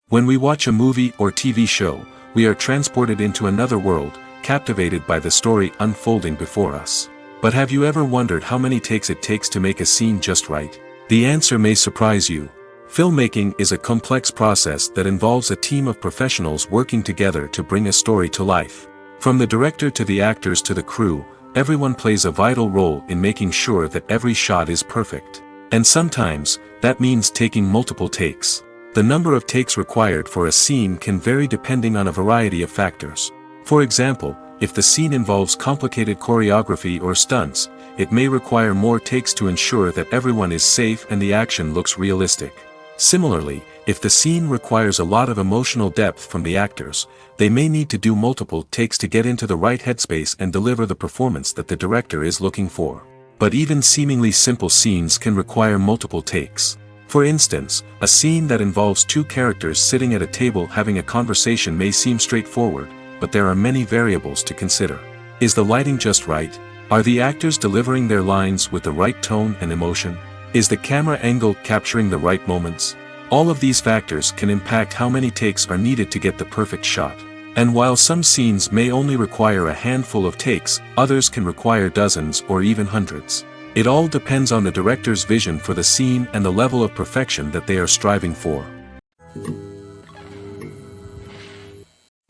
When we watch a movie or TV show, we are transported into another world, captivated by the story unfolding before us. But have you ever wondered how many takes it takes to make a scene just right? The answer may surprise you. Filmmaking is a complex process that involves a team of professionals working together to bring a story to life. From the director to the actors to the crew, everyone plays a vital role in making sure that every shot is perfect. And sometimes, that means taking multiple takes. The number of takes required for a scene can vary depending on a variety of factors. For example, if the scene involves complicated choreography or stunts, it may require more takes to ensure that everyone is safe and the action looks realistic. Similarly, if the scene requires a lot of emotional depth from the actors, they may need to do multiple takes to get into the right headspace and deliver the performance that the director is looking for. But even seemingly simple scenes can require multiple takes. For instance, a scene that involves two characters sitting at a table having a conversation may seem straightforward, but there are many variables to consider. Is the lighting just right? Are the actors delivering their lines with the right tone and emotion? Is the camera angle capturing the right moments? All of these factors can impact how many takes are needed to get the perfect shot. And while some scenes may only require a handful of takes, others can require dozens or even hundreds. It all depends on the director's vision for the scene and the level of perfection that they are striving for.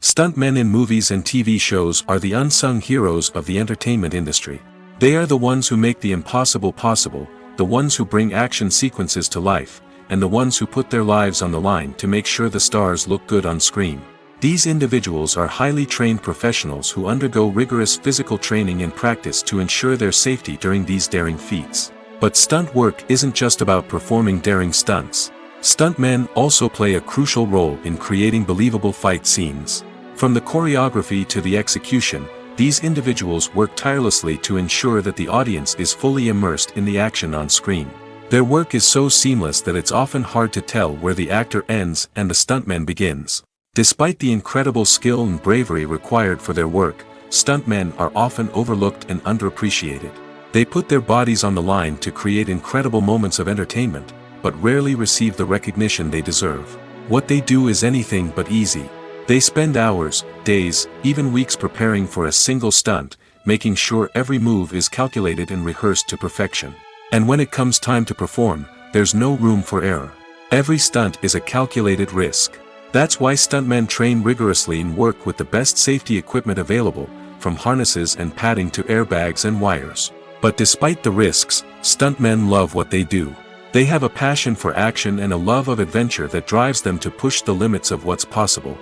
Stuntmen in movies and TV shows are the unsung heroes of the entertainment industry. They are the ones who make the impossible possible, the ones who bring action sequences to life, and the ones who put their lives on the line to make sure the stars look good on screen. These individuals are highly trained professionals who undergo rigorous physical training and practice to ensure their safety during these daring feats. But stunt work isn't just about performing daring stunts. Stuntmen also play a crucial role in creating believable fight scenes. From the choreography to the execution, these individuals work tirelessly to ensure that the audience is fully immersed in the action on screen. Their work is so seamless that it's often hard to tell where the actor ends and the stuntman begins. Despite the incredible skill and bravery required for their work, stuntmen are often overlooked and underappreciated. They put their bodies on the line to create incredible moments of entertainment, but rarely receive the recognition they deserve. What they do is anything but easy. They spend hours, days, even weeks preparing for a single stunt, making sure every move is calculated and rehearsed to perfection. And when it comes time to perform, there's no room for error. Every stunt is a calculated risk. That's why stuntmen train rigorously and work with the best safety equipment available, from harnesses and padding to airbags and wires. But despite the risks, stuntmen love what they do. They have a passion for action and a love of adventure that drives them to push the limits of what's possible.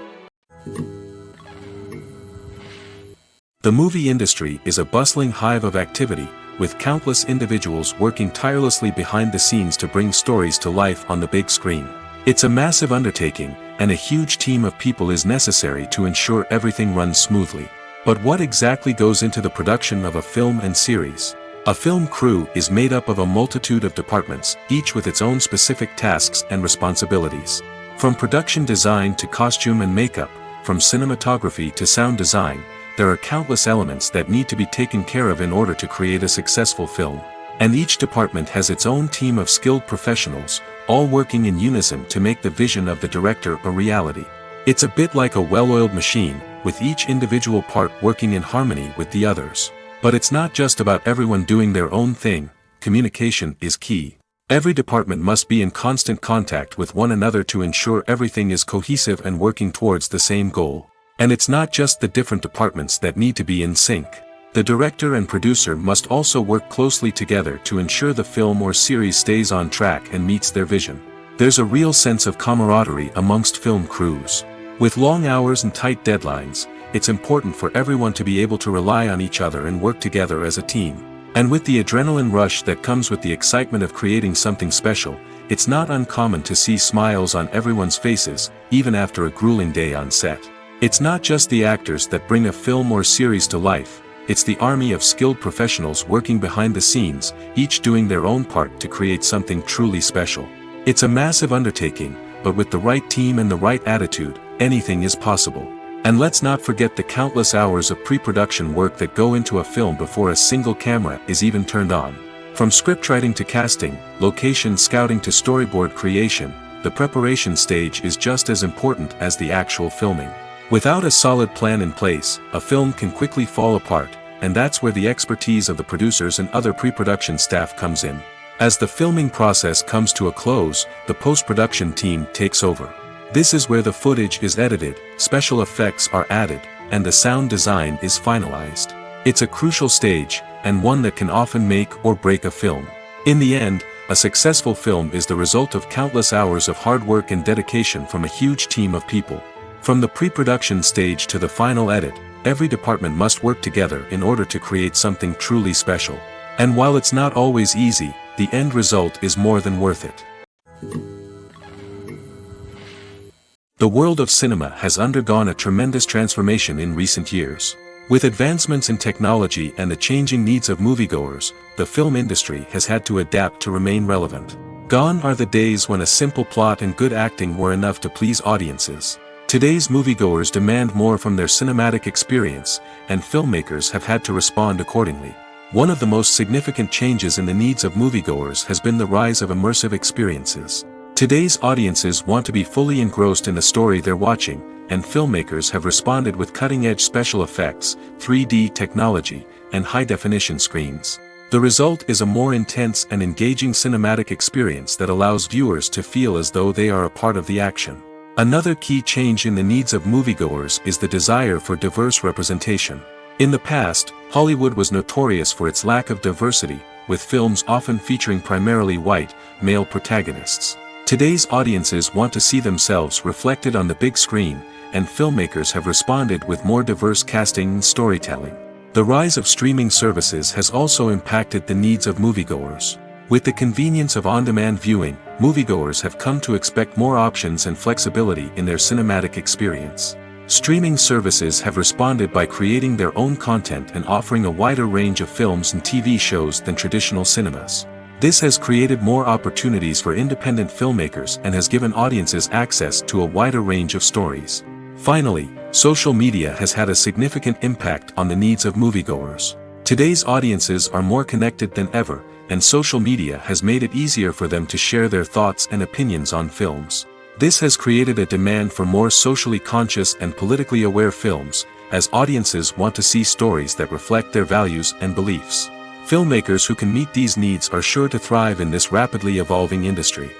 The movie industry is a bustling hive of activity, with countless individuals working tirelessly behind the scenes to bring stories to life on the big screen. It's a massive undertaking, and a huge team of people is necessary to ensure everything runs smoothly. But what exactly goes into the production of a film and series? A film crew is made up of a multitude of departments, each with its own specific tasks and responsibilities. From production design to costume and makeup, from cinematography to sound design, there are countless elements that need to be taken care of in order to create a successful film. And each department has its own team of skilled professionals, all working in unison to make the vision of the director a reality. It's a bit like a well-oiled machine, with each individual part working in harmony with the others. But it's not just about everyone doing their own thing. Communication is key. Every department must be in constant contact with one another to ensure everything is cohesive and working towards the same goal. And it's not just the different departments that need to be in sync. The director and producer must also work closely together to ensure the film or series stays on track and meets their vision. There's a real sense of camaraderie amongst film crews. With long hours and tight deadlines, it's important for everyone to be able to rely on each other and work together as a team. And with the adrenaline rush that comes with the excitement of creating something special, it's not uncommon to see smiles on everyone's faces, even after a grueling day on set. It's not just the actors that bring a film or series to life. It's the army of skilled professionals working behind the scenes, each doing their own part to create something truly special. It's a massive undertaking, but with the right team and the right attitude, anything is possible. And let's not forget the countless hours of pre-production work that go into a film before a single camera is even turned on. From scriptwriting to casting, location scouting to storyboard creation, the preparation stage is just as important as the actual filming. Without a solid plan in place, a film can quickly fall apart, and that's where the expertise of the producers and other pre-production staff comes in. As the filming process comes to a close, the post-production team takes over. This is where the footage is edited, special effects are added, and the sound design is finalized. It's a crucial stage, and one that can often make or break a film. In the end, a successful film is the result of countless hours of hard work and dedication from a huge team of people. From the pre-production stage to the final edit, every department must work together in order to create something truly special. And while it's not always easy, the end result is more than worth it. The world of cinema has undergone a tremendous transformation in recent years. With advancements in technology and the changing needs of moviegoers, the film industry has had to adapt to remain relevant. Gone are the days when a simple plot and good acting were enough to please audiences. Today's moviegoers demand more from their cinematic experience, and filmmakers have had to respond accordingly. One of the most significant changes in the needs of moviegoers has been the rise of immersive experiences. Today's audiences want to be fully engrossed in the story they're watching, and filmmakers have responded with cutting-edge special effects, 3D technology, and high-definition screens. The result is a more intense and engaging cinematic experience that allows viewers to feel as though they are a part of the action. Another key change in the needs of moviegoers is the desire for diverse representation. In the past, Hollywood was notorious for its lack of diversity, with films often featuring primarily white, male protagonists. Today's audiences want to see themselves reflected on the big screen, and filmmakers have responded with more diverse casting and storytelling. The rise of streaming services has also impacted the needs of moviegoers. With the convenience of on-demand viewing, moviegoers have come to expect more options and flexibility in their cinematic experience. Streaming services have responded by creating their own content and offering a wider range of films and TV shows than traditional cinemas. This has created more opportunities for independent filmmakers and has given audiences access to a wider range of stories. Finally, social media has had a significant impact on the needs of moviegoers. Today's audiences are more connected than ever, and social media has made it easier for them to share their thoughts and opinions on films. This has created a demand for more socially conscious and politically aware films, as audiences want to see stories that reflect their values and beliefs. Filmmakers who can meet these needs are sure to thrive in this rapidly evolving industry.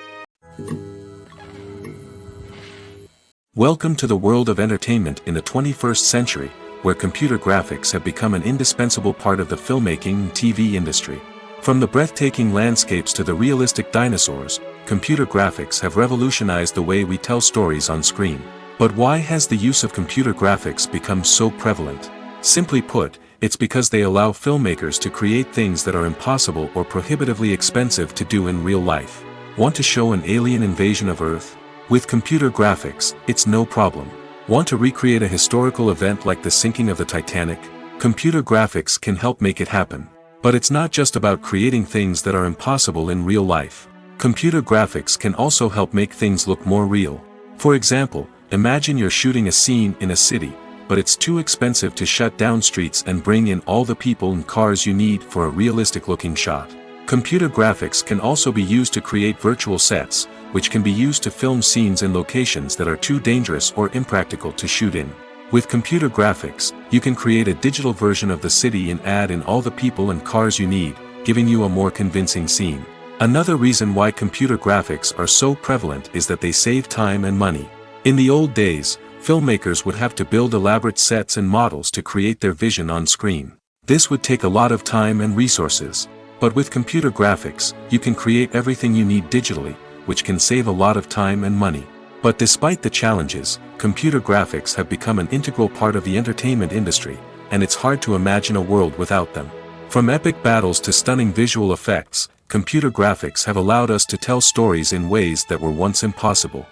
Welcome to the world of entertainment in the 21st century, where computer graphics have become an indispensable part of the filmmaking and TV industry. From the breathtaking landscapes to the realistic dinosaurs, computer graphics have revolutionized the way we tell stories on screen. But why has the use of computer graphics become so prevalent? Simply put, it's because they allow filmmakers to create things that are impossible or prohibitively expensive to do in real life. Want to show an alien invasion of Earth? With computer graphics, it's no problem. Want to recreate a historical event like the sinking of the Titanic? Computer graphics can help make it happen. But it's not just about creating things that are impossible in real life. Computer graphics can also help make things look more real. For example, imagine you're shooting a scene in a city, but it's too expensive to shut down streets and bring in all the people and cars you need for a realistic-looking shot. Computer graphics can also be used to create virtual sets, which can be used to film scenes in locations that are too dangerous or impractical to shoot in. With computer graphics, you can create a digital version of the city and add in all the people and cars you need, giving you a more convincing scene. Another reason why computer graphics are so prevalent is that they save time and money. In the old days, filmmakers would have to build elaborate sets and models to create their vision on screen. This would take a lot of time and resources. But with computer graphics, you can create everything you need digitally, which can save a lot of time and money. But despite the challenges, computer graphics have become an integral part of the entertainment industry, and it's hard to imagine a world without them. From epic battles to stunning visual effects, computer graphics have allowed us to tell stories in ways that were once impossible.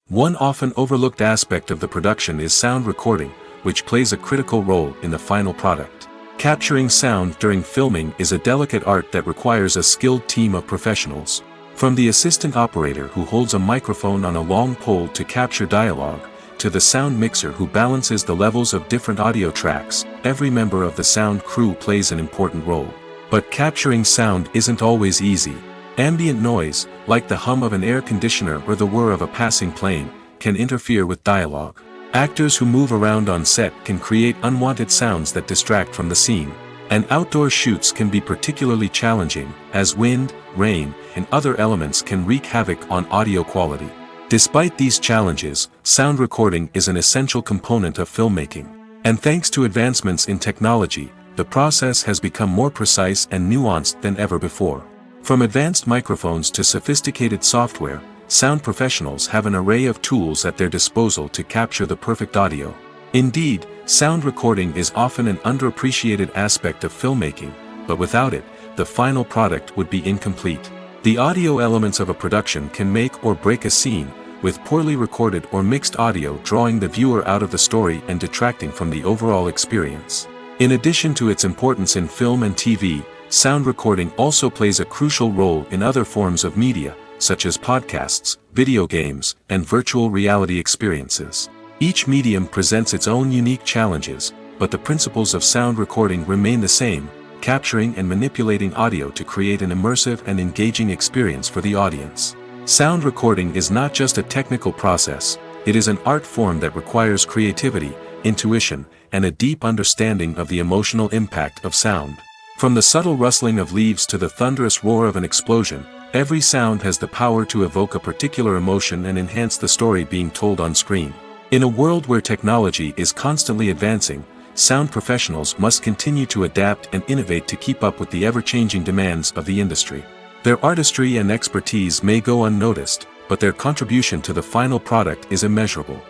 One often overlooked aspect of the production is sound recording, which plays a critical role in the final product. Capturing sound during filming is a delicate art that requires a skilled team of professionals. From the assistant operator who holds a microphone on a long pole to capture dialogue, to the sound mixer who balances the levels of different audio tracks, every member of the sound crew plays an important role. But capturing sound isn't always easy. Ambient noise, like the hum of an air conditioner or the whir of a passing plane, can interfere with dialogue. Actors who move around on set can create unwanted sounds that distract from the scene. And outdoor shoots can be particularly challenging, as wind, rain, and other elements can wreak havoc on audio quality. Despite these challenges, sound recording is an essential component of filmmaking. And thanks to advancements in technology, the process has become more precise and nuanced than ever before. From advanced microphones to sophisticated software, sound professionals have an array of tools at their disposal to capture the perfect audio. Indeed, sound recording is often an underappreciated aspect of filmmaking, but without it, the final product would be incomplete. The audio elements of a production can make or break a scene, with poorly recorded or mixed audio drawing the viewer out of the story and detracting from the overall experience. In addition to its importance in film and TV, sound recording also plays a crucial role in other forms of media, such as podcasts, video games, and virtual reality experiences. Each medium presents its own unique challenges, but the principles of sound recording remain the same, capturing and manipulating audio to create an immersive and engaging experience for the audience. Sound recording is not just a technical process, it is an art form that requires creativity, intuition, and a deep understanding of the emotional impact of sound. From the subtle rustling of leaves to the thunderous roar of an explosion, every sound has the power to evoke a particular emotion and enhance the story being told on screen. In a world where technology is constantly advancing, sound professionals must continue to adapt and innovate to keep up with the ever-changing demands of the industry. Their artistry and expertise may go unnoticed, but their contribution to the final product is immeasurable.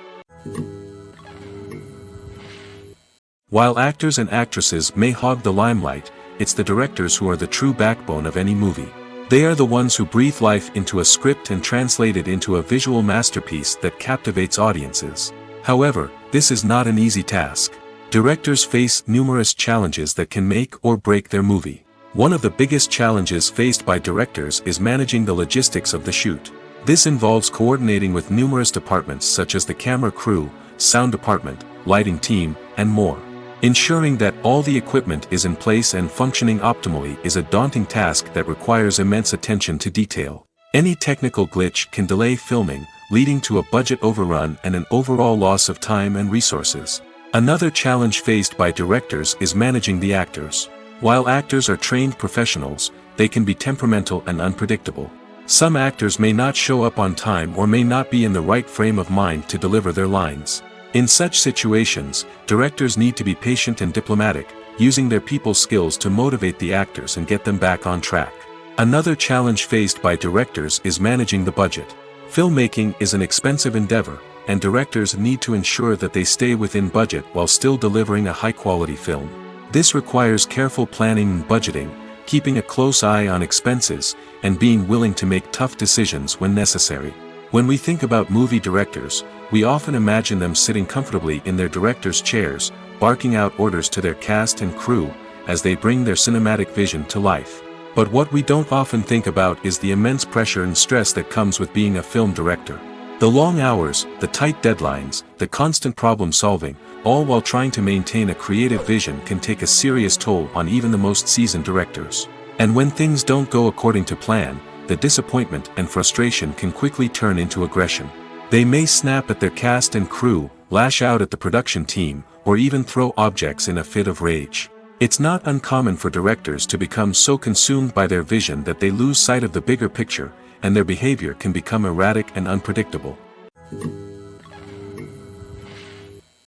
While actors and actresses may hog the limelight, it's the directors who are the true backbone of any movie. They are the ones who breathe life into a script and translate it into a visual masterpiece that captivates audiences. However, this is not an easy task. Directors face numerous challenges that can make or break their movie. One of the biggest challenges faced by directors is managing the logistics of the shoot. This involves coordinating with numerous departments such as the camera crew, sound department, lighting team, and more. Ensuring that all the equipment is in place and functioning optimally is a daunting task that requires immense attention to detail. Any technical glitch can delay filming, leading to a budget overrun and an overall loss of time and resources. Another challenge faced by directors is managing the actors. While actors are trained professionals, they can be temperamental and unpredictable. Some actors may not show up on time or may not be in the right frame of mind to deliver their lines. In such situations, directors need to be patient and diplomatic, using their people skills to motivate the actors and get them back on track. Another challenge faced by directors is managing the budget. Filmmaking is an expensive endeavor, and directors need to ensure that they stay within budget while still delivering a high-quality film. This requires careful planning and budgeting, keeping a close eye on expenses, and being willing to make tough decisions when necessary. When we think about movie directors, we often imagine them sitting comfortably in their director's chairs, barking out orders to their cast and crew, as they bring their cinematic vision to life. But what we don't often think about is the immense pressure and stress that comes with being a film director. The long hours, the tight deadlines, the constant problem solving, all while trying to maintain a creative vision can take a serious toll on even the most seasoned directors. And when things don't go according to plan, the disappointment and frustration can quickly turn into aggression. They may snap at their cast and crew, lash out at the production team, or even throw objects in a fit of rage. It's not uncommon for directors to become so consumed by their vision that they lose sight of the bigger picture, and their behavior can become erratic and unpredictable.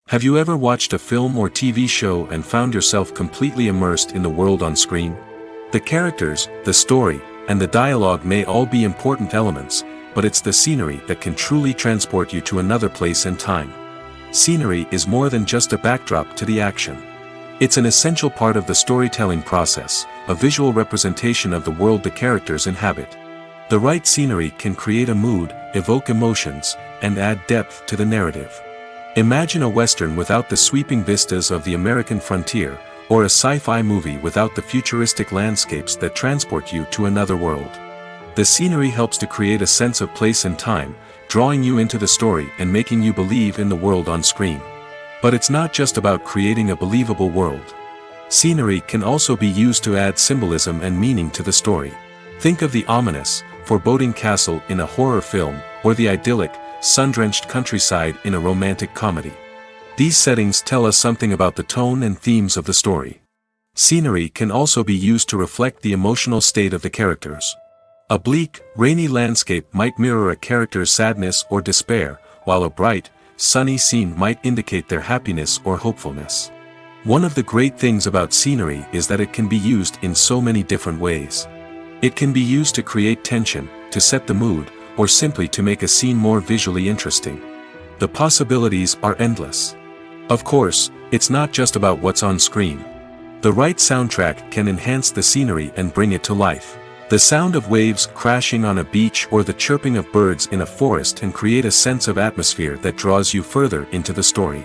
Have you ever watched a film or TV show and found yourself completely immersed in the world on screen? The characters, the story, and the dialogue may all be important elements, but it's the scenery that can truly transport you to another place and time. Scenery is more than just a backdrop to the action. It's an essential part of the storytelling process, a visual representation of the world the characters inhabit. The right scenery can create a mood, evoke emotions, and add depth to the narrative. Imagine a Western without the sweeping vistas of the American frontier, or a sci-fi movie without the futuristic landscapes that transport you to another world. The scenery helps to create a sense of place and time, drawing you into the story and making you believe in the world on screen. But it's not just about creating a believable world. Scenery can also be used to add symbolism and meaning to the story. Think of the ominous, foreboding castle in a horror film, or the idyllic, sun-drenched countryside in a romantic comedy. These settings tell us something about the tone and themes of the story. Scenery can also be used to reflect the emotional state of the characters. A bleak, rainy landscape might mirror a character's sadness or despair, while a bright, sunny scene might indicate their happiness or hopefulness. One of the great things about scenery is that it can be used in so many different ways. It can be used to create tension, to set the mood, or simply to make a scene more visually interesting. The possibilities are endless. Of course, it's not just about what's on screen. The right soundtrack can enhance the scenery and bring it to life. The sound of waves crashing on a beach or the chirping of birds in a forest can create a sense of atmosphere that draws you further into the story.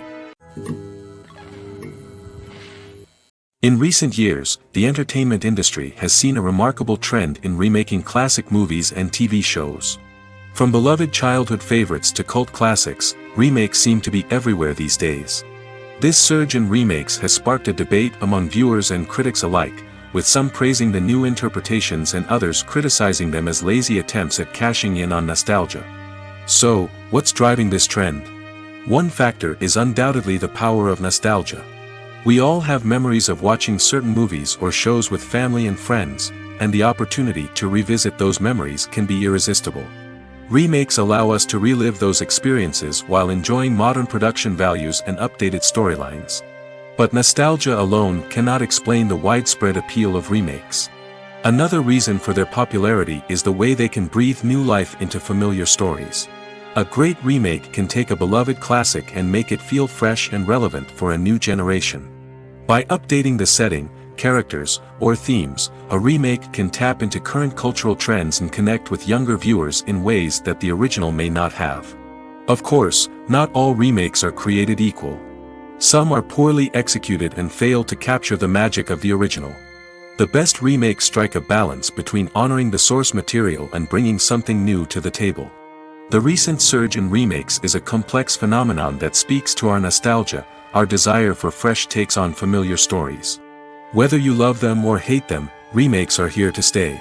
In recent years, the entertainment industry has seen a remarkable trend in remaking classic movies and TV shows. From beloved childhood favorites to cult classics, remakes seem to be everywhere these days. This surge in remakes has sparked a debate among viewers and critics alike, with some praising the new interpretations and others criticizing them as lazy attempts at cashing in on nostalgia. So, what's driving this trend? One factor is undoubtedly the power of nostalgia. We all have memories of watching certain movies or shows with family and friends, and the opportunity to revisit those memories can be irresistible. Remakes allow us to relive those experiences while enjoying modern production values and updated storylines. But nostalgia alone cannot explain the widespread appeal of remakes. Another reason for their popularity is the way they can breathe new life into familiar stories. A great remake can take a beloved classic and make it feel fresh and relevant for a new generation. By updating the setting, characters, or themes, a remake can tap into current cultural trends and connect with younger viewers in ways that the original may not have. Of course, not all remakes are created equal. Some are poorly executed and fail to capture the magic of the original. The best remakes strike a balance between honoring the source material and bringing something new to the table. The recent surge in remakes is a complex phenomenon that speaks to our nostalgia, our desire for fresh takes on familiar stories. Whether you love them or hate them, remakes are here to stay.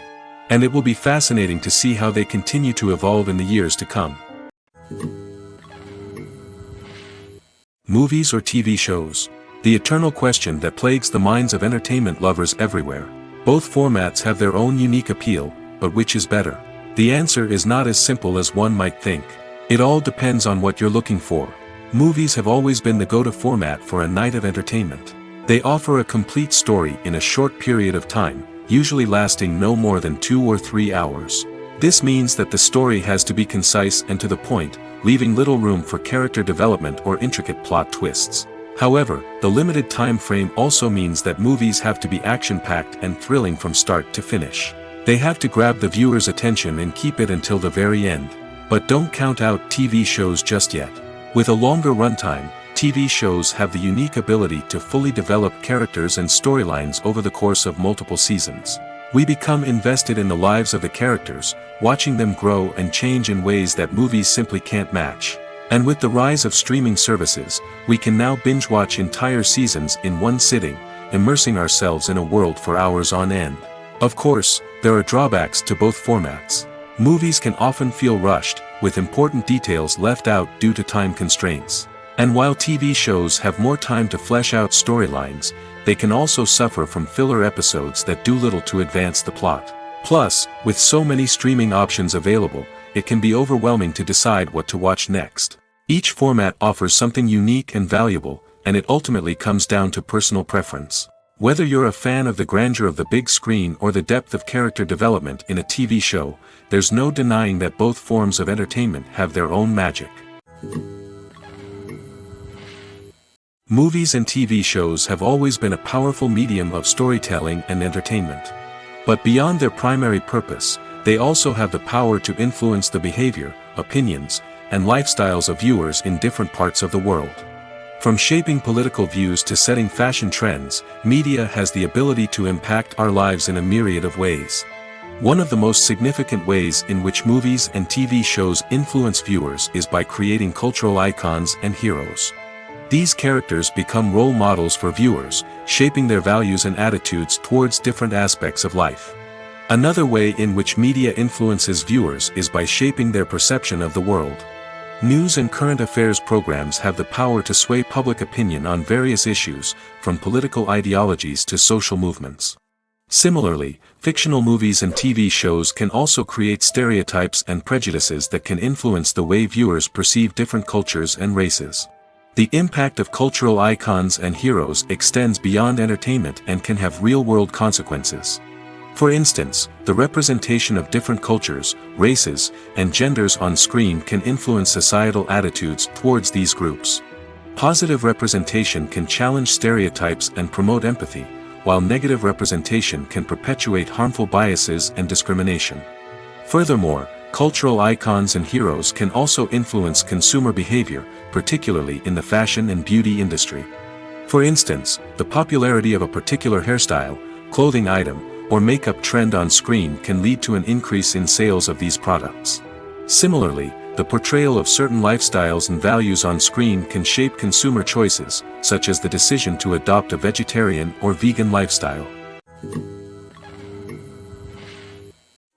And it will be fascinating to see how they continue to evolve in the years to come. Movies or TV shows? The eternal question that plagues the minds of entertainment lovers everywhere. Both formats have their own unique appeal, but which is better? The answer is not as simple as one might think. It all depends on what you're looking for. Movies have always been the go-to format for a night of entertainment. They offer a complete story in a short period of time, usually lasting no more than 2 or 3 hours. This means that the story has to be concise and to the point, leaving little room for character development or intricate plot twists. However, the limited time frame also means that movies have to be action-packed and thrilling from start to finish. They have to grab the viewer's attention and keep it until the very end. But don't count out TV shows just yet. With a longer runtime, TV shows have the unique ability to fully develop characters and storylines over the course of multiple seasons. We become invested in the lives of the characters, watching them grow and change in ways that movies simply can't match. And with the rise of streaming services, we can now binge-watch entire seasons in one sitting, immersing ourselves in a world for hours on end. Of course, there are drawbacks to both formats. Movies can often feel rushed, with important details left out due to time constraints. And while TV shows have more time to flesh out storylines, they can also suffer from filler episodes that do little to advance the plot. Plus, with so many streaming options available, it can be overwhelming to decide what to watch next. Each format offers something unique and valuable, and it ultimately comes down to personal preference. Whether you're a fan of the grandeur of the big screen or the depth of character development in a TV show, there's no denying that both forms of entertainment have their own magic. Movies and TV shows have always been a powerful medium of storytelling and entertainment. But beyond their primary purpose, they also have the power to influence the behavior, opinions, and lifestyles of viewers in different parts of the world. From shaping political views to setting fashion trends, media has the ability to impact our lives in a myriad of ways. One of the most significant ways in which movies and TV shows influence viewers is by creating cultural icons and heroes. These characters become role models for viewers, shaping their values and attitudes towards different aspects of life. Another way in which media influences viewers is by shaping their perception of the world. News and current affairs programs have the power to sway public opinion on various issues, from political ideologies to social movements. Similarly, fictional movies and TV shows can also create stereotypes and prejudices that can influence the way viewers perceive different cultures and races. The impact of cultural icons and heroes extends beyond entertainment and can have real-world consequences. For instance, the representation of different cultures, races, and genders on screen can influence societal attitudes towards these groups. Positive representation can challenge stereotypes and promote empathy, while negative representation can perpetuate harmful biases and discrimination. Furthermore, cultural icons and heroes can also influence consumer behavior, particularly in the fashion and beauty industry. For instance, the popularity of a particular hairstyle, clothing item, or makeup trend on screen can lead to an increase in sales of these products. Similarly, the portrayal of certain lifestyles and values on screen can shape consumer choices, such as the decision to adopt a vegetarian or vegan lifestyle.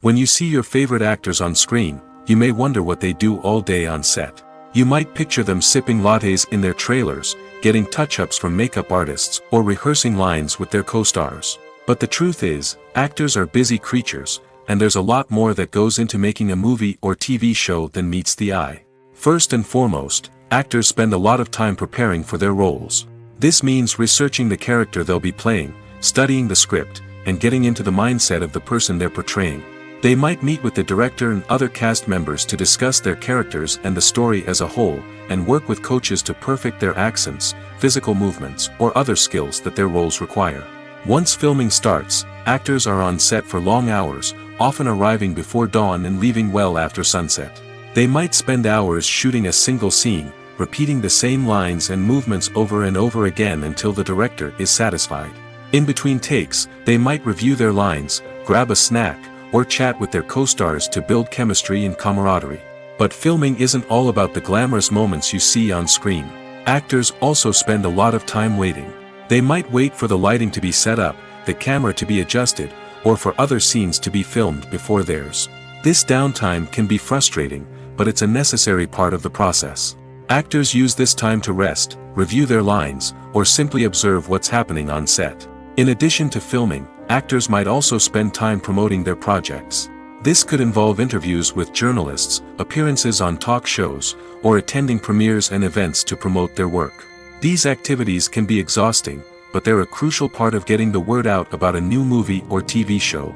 When you see your favorite actors on screen, you may wonder what they do all day on set. You might picture them sipping lattes in their trailers, getting touch-ups from makeup artists, or rehearsing lines with their co-stars. But the truth is, actors are busy creatures, and there's a lot more that goes into making a movie or TV show than meets the eye. First and foremost, actors spend a lot of time preparing for their roles. This means researching the character they'll be playing, studying the script, and getting into the mindset of the person they're portraying. They might meet with the director and other cast members to discuss their characters and the story as a whole, and work with coaches to perfect their accents, physical movements, or other skills that their roles require. Once filming starts, actors are on set for long hours, often arriving before dawn and leaving well after sunset. They might spend hours shooting a single scene, repeating the same lines and movements over and over again until the director is satisfied. In between takes, they might review their lines, grab a snack, or chat with their co-stars to build chemistry and camaraderie. But filming isn't all about the glamorous moments you see on screen. Actors also spend a lot of time waiting. They might wait for the lighting to be set up, the camera to be adjusted, or for other scenes to be filmed before theirs. This downtime can be frustrating, but it's a necessary part of the process. Actors use this time to rest, review their lines, or simply observe what's happening on set. In addition to filming, actors might also spend time promoting their projects. This could involve interviews with journalists, appearances on talk shows, or attending premieres and events to promote their work. These activities can be exhausting, but they're a crucial part of getting the word out about a new movie or TV show.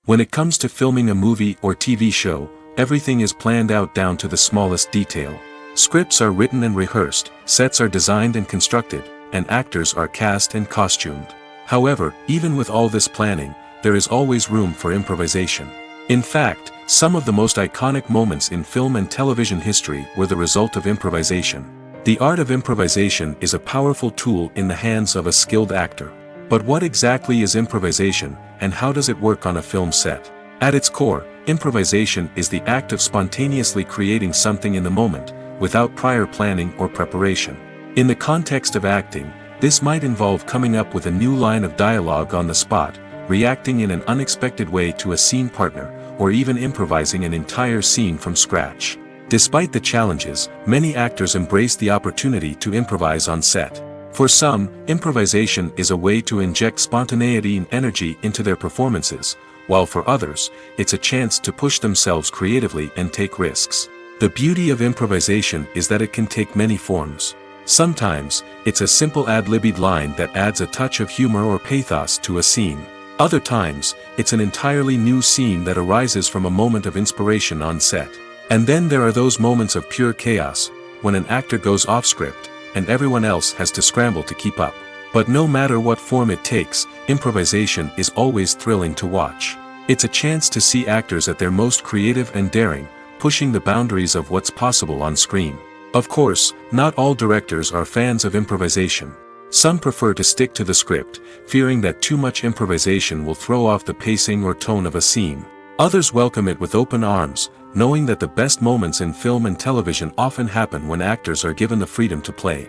When it comes to filming a movie or TV show, everything is planned out down to the smallest detail. Scripts are written and rehearsed, sets are designed and constructed, and actors are cast and costumed. However, even with all this planning, there is always room for improvisation. In fact, some of the most iconic moments in film and television history were the result of improvisation. The art of improvisation is a powerful tool in the hands of a skilled actor. But what exactly is improvisation, and how does it work on a film set? At its core, improvisation is the act of spontaneously creating something in the moment, without prior planning or preparation. In the context of acting, this might involve coming up with a new line of dialogue on the spot, reacting in an unexpected way to a scene partner, or even improvising an entire scene from scratch. Despite the challenges, many actors embrace the opportunity to improvise on set. For some, improvisation is a way to inject spontaneity and energy into their performances, while for others, it's a chance to push themselves creatively and take risks. The beauty of improvisation is that it can take many forms. Sometimes, it's a simple ad-libbed line that adds a touch of humor or pathos to a scene. Other times, it's an entirely new scene that arises from a moment of inspiration on set. And then there are those moments of pure chaos, when an actor goes off script, and everyone else has to scramble to keep up. But no matter what form it takes, improvisation is always thrilling to watch. It's a chance to see actors at their most creative and daring, pushing the boundaries of what's possible on screen. Of course, not all directors are fans of improvisation. Some prefer to stick to the script, fearing that too much improvisation will throw off the pacing or tone of a scene. Others welcome it with open arms, knowing that the best moments in film and television often happen when actors are given the freedom to play.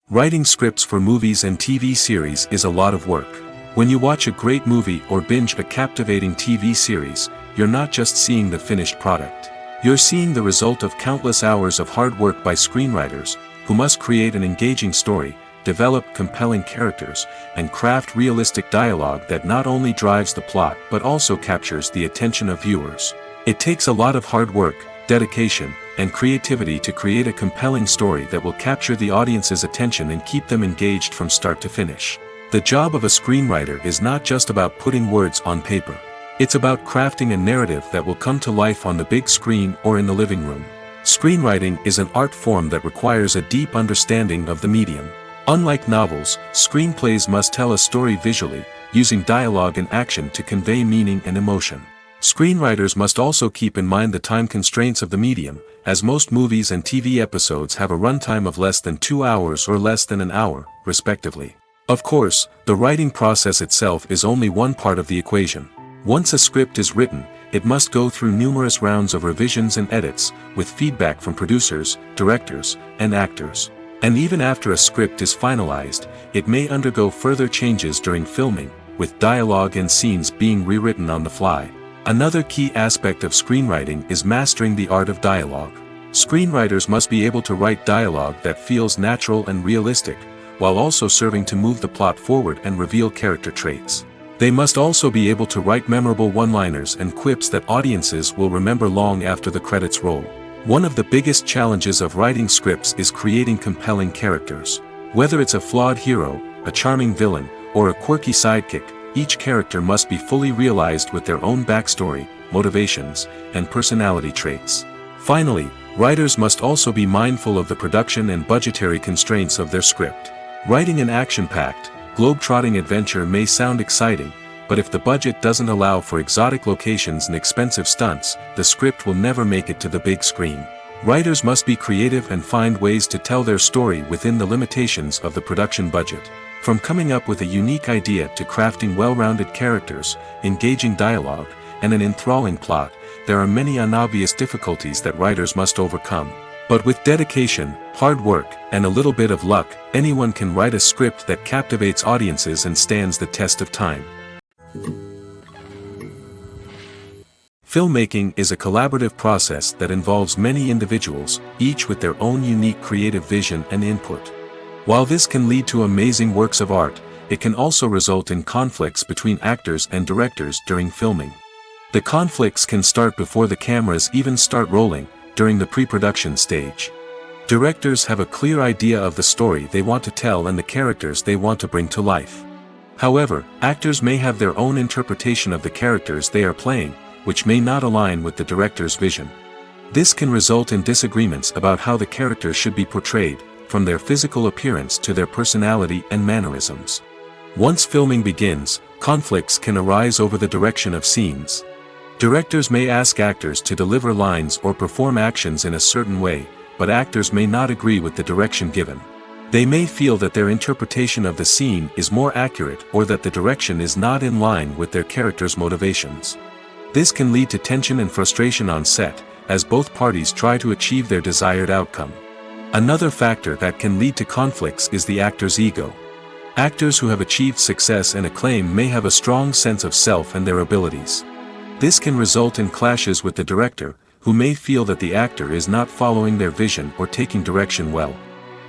Writing scripts for movies and TV series is a lot of work. When you watch a great movie or binge a captivating TV series, you're not just seeing the finished product. You're seeing the result of countless hours of hard work by screenwriters, who must create an engaging story, develop compelling characters, and craft realistic dialogue that not only drives the plot but also captures the attention of viewers. It takes a lot of hard work, dedication, and creativity to create a compelling story that will capture the audience's attention and keep them engaged from start to finish. The job of a screenwriter is not just about putting words on paper. It's about crafting a narrative that will come to life on the big screen or in the living room. Screenwriting is an art form that requires a deep understanding of the medium. Unlike novels, screenplays must tell a story visually, using dialogue and action to convey meaning and emotion. Screenwriters must also keep in mind the time constraints of the medium, as most movies and TV episodes have a runtime of less than 2 hours or less than an hour, respectively. Of course, the writing process itself is only one part of the equation. Once a script is written, it must go through numerous rounds of revisions and edits, with feedback from producers, directors, and actors. And even after a script is finalized, it may undergo further changes during filming, with dialogue and scenes being rewritten on the fly. Another key aspect of screenwriting is mastering the art of dialogue. Screenwriters must be able to write dialogue that feels natural and realistic, while also serving to move the plot forward and reveal character traits. They must also be able to write memorable one-liners and quips that audiences will remember long after the credits roll. One of the biggest challenges of writing scripts is creating compelling characters. Whether it's a flawed hero, a charming villain, or a quirky sidekick, each character must be fully realized with their own backstory, motivations, and personality traits. Finally, writers must also be mindful of the production and budgetary constraints of their script. Writing an action-packed, globe-trotting adventure may sound exciting, but if the budget doesn't allow for exotic locations and expensive stunts, the script will never make it to the big screen. Writers must be creative and find ways to tell their story within the limitations of the production budget. From coming up with a unique idea to crafting well-rounded characters, engaging dialogue, and an enthralling plot, there are many unobvious difficulties that writers must overcome. But with dedication, hard work, and a little bit of luck, anyone can write a script that captivates audiences and stands the test of time. Filmmaking is a collaborative process that involves many individuals, each with their own unique creative vision and input. While this can lead to amazing works of art, it can also result in conflicts between actors and directors during filming. The conflicts can start before the cameras even start rolling, during the pre-production stage. Directors have a clear idea of the story they want to tell and the characters they want to bring to life. However, actors may have their own interpretation of the characters they are playing, which may not align with the director's vision. This can result in disagreements about how the characters should be portrayed, from their physical appearance to their personality and mannerisms. Once filming begins, conflicts can arise over the direction of scenes. Directors may ask actors to deliver lines or perform actions in a certain way, but actors may not agree with the direction given. They may feel that their interpretation of the scene is more accurate or that the direction is not in line with their character's motivations. This can lead to tension and frustration on set, as both parties try to achieve their desired outcome. Another factor that can lead to conflicts is the actor's ego. Actors who have achieved success and acclaim may have a strong sense of self and their abilities. This can result in clashes with the director, who may feel that the actor is not following their vision or taking direction well.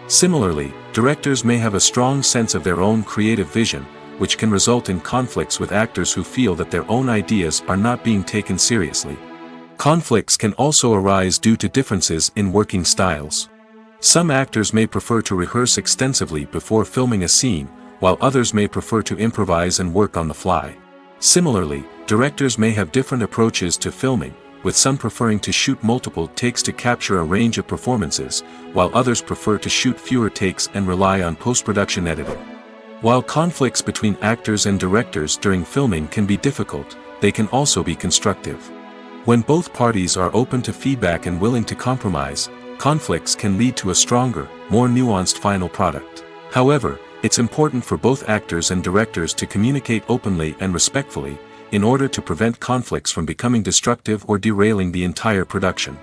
Similarly, directors may have a strong sense of their own creative vision, which can result in conflicts with actors who feel that their own ideas are not being taken seriously. Conflicts can also arise due to differences in working styles. Some actors may prefer to rehearse extensively before filming a scene, while others may prefer to improvise and work on the fly. Similarly, directors may have different approaches to filming, with some preferring to shoot multiple takes to capture a range of performances, while others prefer to shoot fewer takes and rely on post-production editing. While conflicts between actors and directors during filming can be difficult, they can also be constructive. When both parties are open to feedback and willing to compromise, conflicts can lead to a stronger, more nuanced final product. However, it's important for both actors and directors to communicate openly and respectfully, in order to prevent conflicts from becoming destructive or derailing the entire production.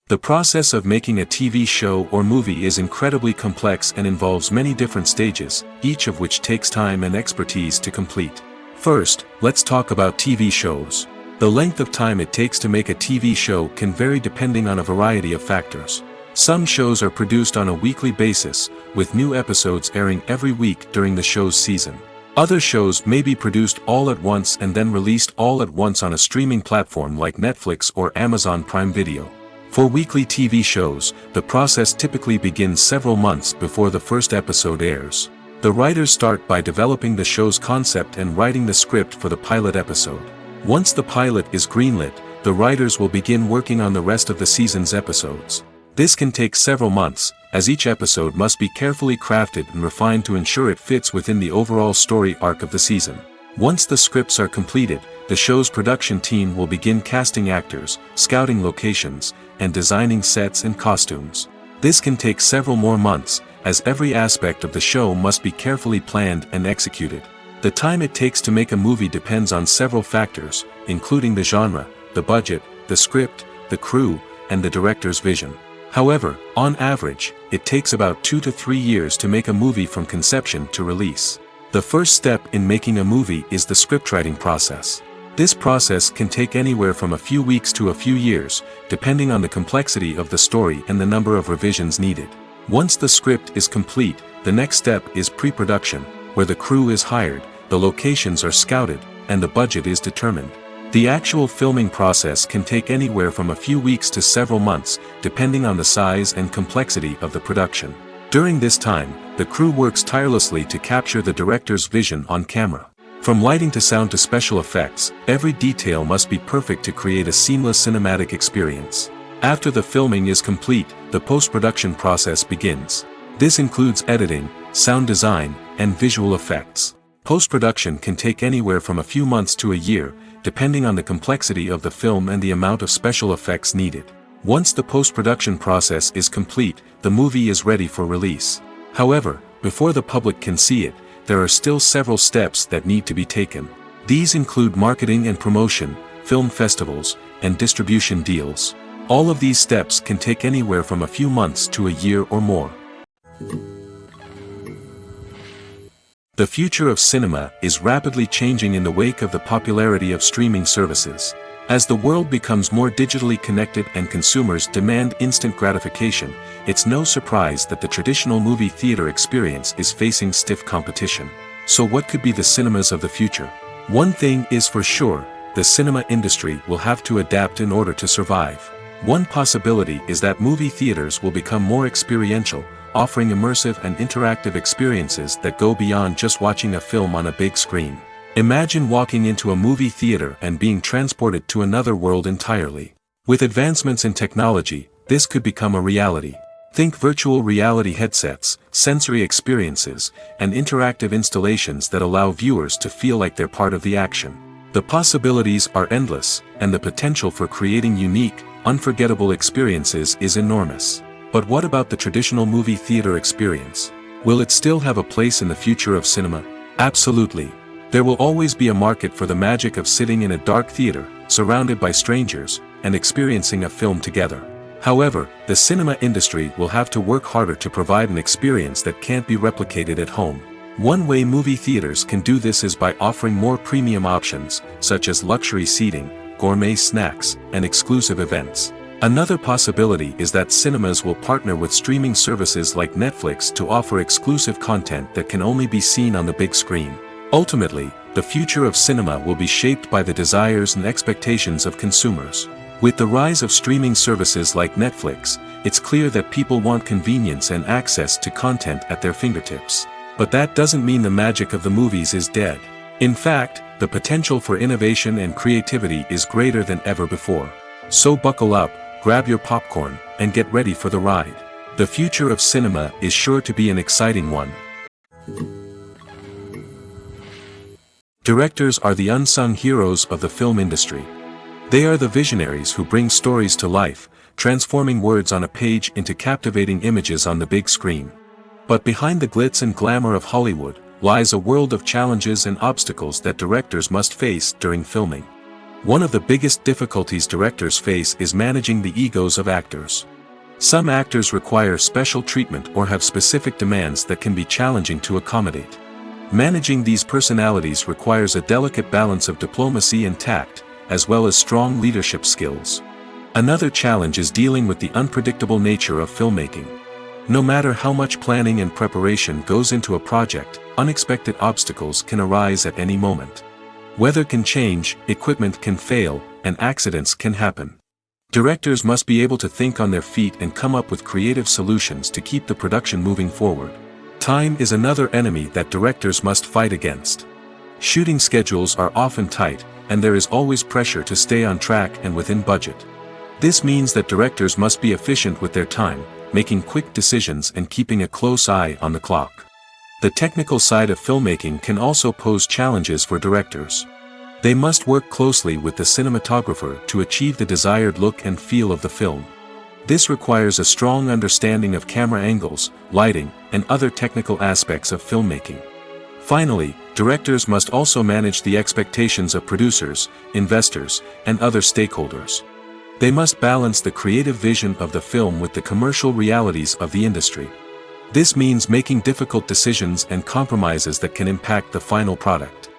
The process of making a TV show or movie is incredibly complex and involves many different stages, each of which takes time and expertise to complete. First, let's talk about TV shows. The length of time it takes to make a TV show can vary depending on a variety of factors. Some shows are produced on a weekly basis, with new episodes airing every week during the show's season. Other shows may be produced all at once and then released all at once on a streaming platform like Netflix or Amazon Prime Video. For weekly TV shows, the process typically begins several months before the first episode airs. The writers start by developing the show's concept and writing the script for the pilot episode. Once the pilot is greenlit, the writers will begin working on the rest of the season's episodes. This can take several months, as each episode must be carefully crafted and refined to ensure it fits within the overall story arc of the season. Once the scripts are completed, the show's production team will begin casting actors, scouting locations, and designing sets and costumes. This can take several more months, as every aspect of the show must be carefully planned and executed. The time it takes to make a movie depends on several factors, including the genre, the budget, the script, the crew, and the director's vision. However, on average, it takes about 2 to 3 years to make a movie from conception to release. The first step in making a movie is the scriptwriting process. This process can take anywhere from a few weeks to a few years, depending on the complexity of the story and the number of revisions needed. Once the script is complete, the next step is pre-production, where the crew is hired, the locations are scouted, and the budget is determined. The actual filming process can take anywhere from a few weeks to several months, depending on the size and complexity of the production. During this time, the crew works tirelessly to capture the director's vision on camera. From lighting to sound to special effects, every detail must be perfect to create a seamless cinematic experience. After the filming is complete, the post-production process begins. This includes editing, sound design, and visual effects. Post-production can take anywhere from a few months to a year, depending on the complexity of the film and the amount of special effects needed. Once the post-production process is complete, the movie is ready for release. However, before the public can see it, there are still several steps that need to be taken. These include marketing and promotion, film festivals, and distribution deals. All of these steps can take anywhere from a few months to a year or more. The future of cinema is rapidly changing in the wake of the popularity of streaming services. As the world becomes more digitally connected and consumers demand instant gratification, it's no surprise that the traditional movie theater experience is facing stiff competition. So what could be the cinemas of the future? One thing is for sure, the cinema industry will have to adapt in order to survive. One possibility is that movie theaters will become more experiential, offering immersive and interactive experiences that go beyond just watching a film on a big screen. Imagine walking into a movie theater and being transported to another world entirely. With advancements in technology, this could become a reality. Think virtual reality headsets, sensory experiences, and interactive installations that allow viewers to feel like they're part of the action. The possibilities are endless, and the potential for creating unique, unforgettable experiences is enormous. But what about the traditional movie theater experience? Will it still have a place in the future of cinema? Absolutely. There will always be a market for the magic of sitting in a dark theater, surrounded by strangers, and experiencing a film together. However, the cinema industry will have to work harder to provide an experience that can't be replicated at home. One way movie theaters can do this is by offering more premium options, such as luxury seating, gourmet snacks, and exclusive events. Another possibility is that cinemas will partner with streaming services like Netflix to offer exclusive content that can only be seen on the big screen. Ultimately, the future of cinema will be shaped by the desires and expectations of consumers. With the rise of streaming services like Netflix, it's clear that people want convenience and access to content at their fingertips. But that doesn't mean the magic of the movies is dead. In fact, the potential for innovation and creativity is greater than ever before. So buckle up, grab your popcorn, and get ready for the ride. The future of cinema is sure to be an exciting one. Directors are the unsung heroes of the film industry. They are the visionaries who bring stories to life, transforming words on a page into captivating images on the big screen. But behind the glitz and glamour of Hollywood, lies a world of challenges and obstacles that directors must face during filming. One of the biggest difficulties directors face is managing the egos of actors. Some actors require special treatment or have specific demands that can be challenging to accommodate. Managing these personalities requires a delicate balance of diplomacy and tact, as well as strong leadership skills. Another challenge is dealing with the unpredictable nature of filmmaking. No matter how much planning and preparation goes into a project, unexpected obstacles can arise at any moment. Weather can change, equipment can fail, and accidents can happen. Directors must be able to think on their feet and come up with creative solutions to keep the production moving forward. Time is another enemy that directors must fight against. Shooting schedules are often tight, and there is always pressure to stay on track and within budget. This means that directors must be efficient with their time, making quick decisions and keeping a close eye on the clock. The technical side of filmmaking can also pose challenges for directors. They must work closely with the cinematographer to achieve the desired look and feel of the film. This requires a strong understanding of camera angles, lighting, and other technical aspects of filmmaking. Finally, directors must also manage the expectations of producers, investors, and other stakeholders. They must balance the creative vision of the film with the commercial realities of the industry. This means making difficult decisions and compromises that can impact the final product.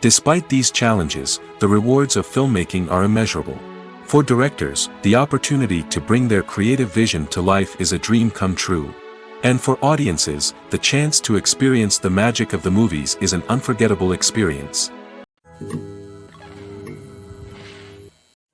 Despite these challenges, the rewards of filmmaking are immeasurable. For directors, the opportunity to bring their creative vision to life is a dream come true. And for audiences, the chance to experience the magic of the movies is an unforgettable experience.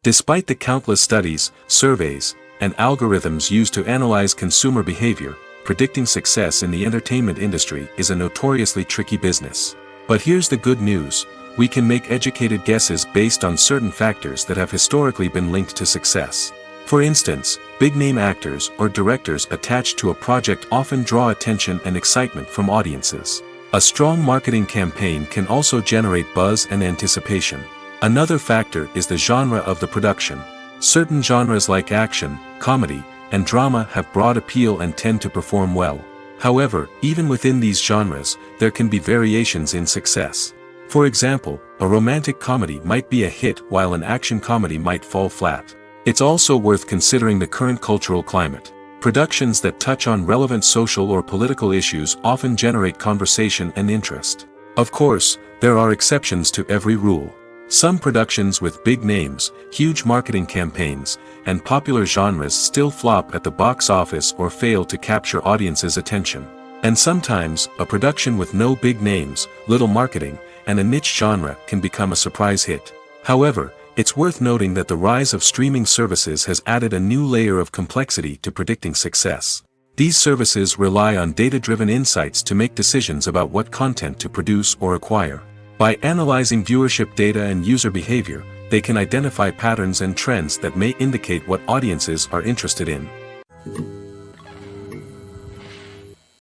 Despite the countless studies, surveys, and algorithms used to analyze consumer behavior, predicting success in the entertainment industry is a notoriously tricky business. But here's the good news: we can make educated guesses based on certain factors that have historically been linked to success. For instance, big-name actors or directors attached to a project often draw attention and excitement from audiences. A strong marketing campaign can also generate buzz and anticipation. Another factor is the genre of the production. Certain genres like action, comedy, and drama have broad appeal and tend to perform well. However, even within these genres, there can be variations in success. For example, a romantic comedy might be a hit while an action comedy might fall flat. It's also worth considering the current cultural climate. Productions that touch on relevant social or political issues often generate conversation and interest. Of course, there are exceptions to every rule. Some productions with big names, huge marketing campaigns, and popular genres still flop at the box office or fail to capture audiences' attention. And sometimes, a production with no big names, little marketing, and a niche genre can become a surprise hit. However, it's worth noting that the rise of streaming services has added a new layer of complexity to predicting success. These services rely on data-driven insights to make decisions about what content to produce or acquire. By analyzing viewership data and user behavior, they can identify patterns and trends that may indicate what audiences are interested in.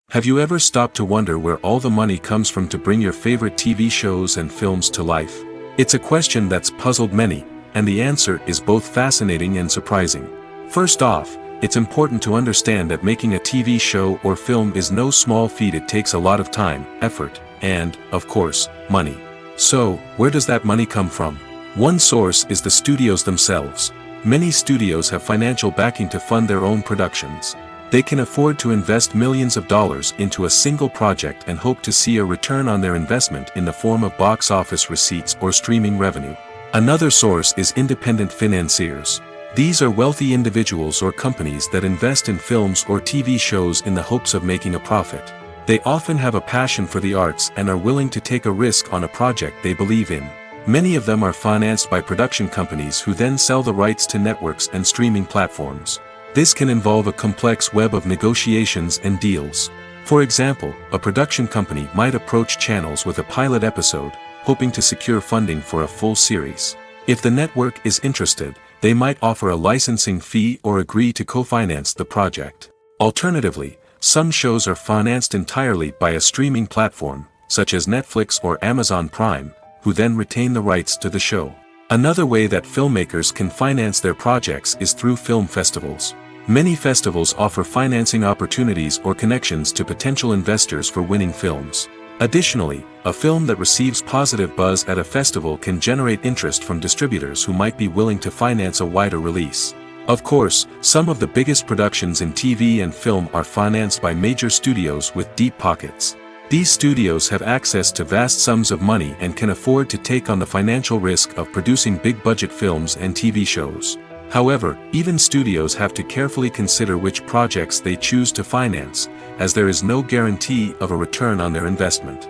Have you ever stopped to wonder where all the money comes from to bring your favorite TV shows and films to life? It's a question that's puzzled many, and the answer is both fascinating and surprising. First off, it's important to understand that making a TV show or film is no small feat. It takes a lot of time, effort, and, of course, money. So, where does that money come from? One source is the studios themselves. Many studios have financial backing to fund their own productions. They can afford to invest millions of dollars into a single project and hope to see a return on their investment in the form of box office receipts or streaming revenue. Another source is independent financiers. These are wealthy individuals or companies that invest in films or TV shows in the hopes of making a profit. They often have a passion for the arts and are willing to take a risk on a project they believe in. Many of them are financed by production companies who then sell the rights to networks and streaming platforms. This can involve a complex web of negotiations and deals. For example, a production company might approach channels with a pilot episode, hoping to secure funding for a full series. If the network is interested, they might offer a licensing fee or agree to co-finance the project. Alternatively, some shows are financed entirely by a streaming platform, such as Netflix or Amazon Prime, who then retain the rights to the show. Another way that filmmakers can finance their projects is through film festivals. Many festivals offer financing opportunities or connections to potential investors for winning films. Additionally, a film that receives positive buzz at a festival can generate interest from distributors who might be willing to finance a wider release. Of course, some of the biggest productions in TV and film are financed by major studios with deep pockets. These studios have access to vast sums of money and can afford to take on the financial risk of producing big-budget films and TV shows. However, even studios have to carefully consider which projects they choose to finance, as there is no guarantee of a return on their investment.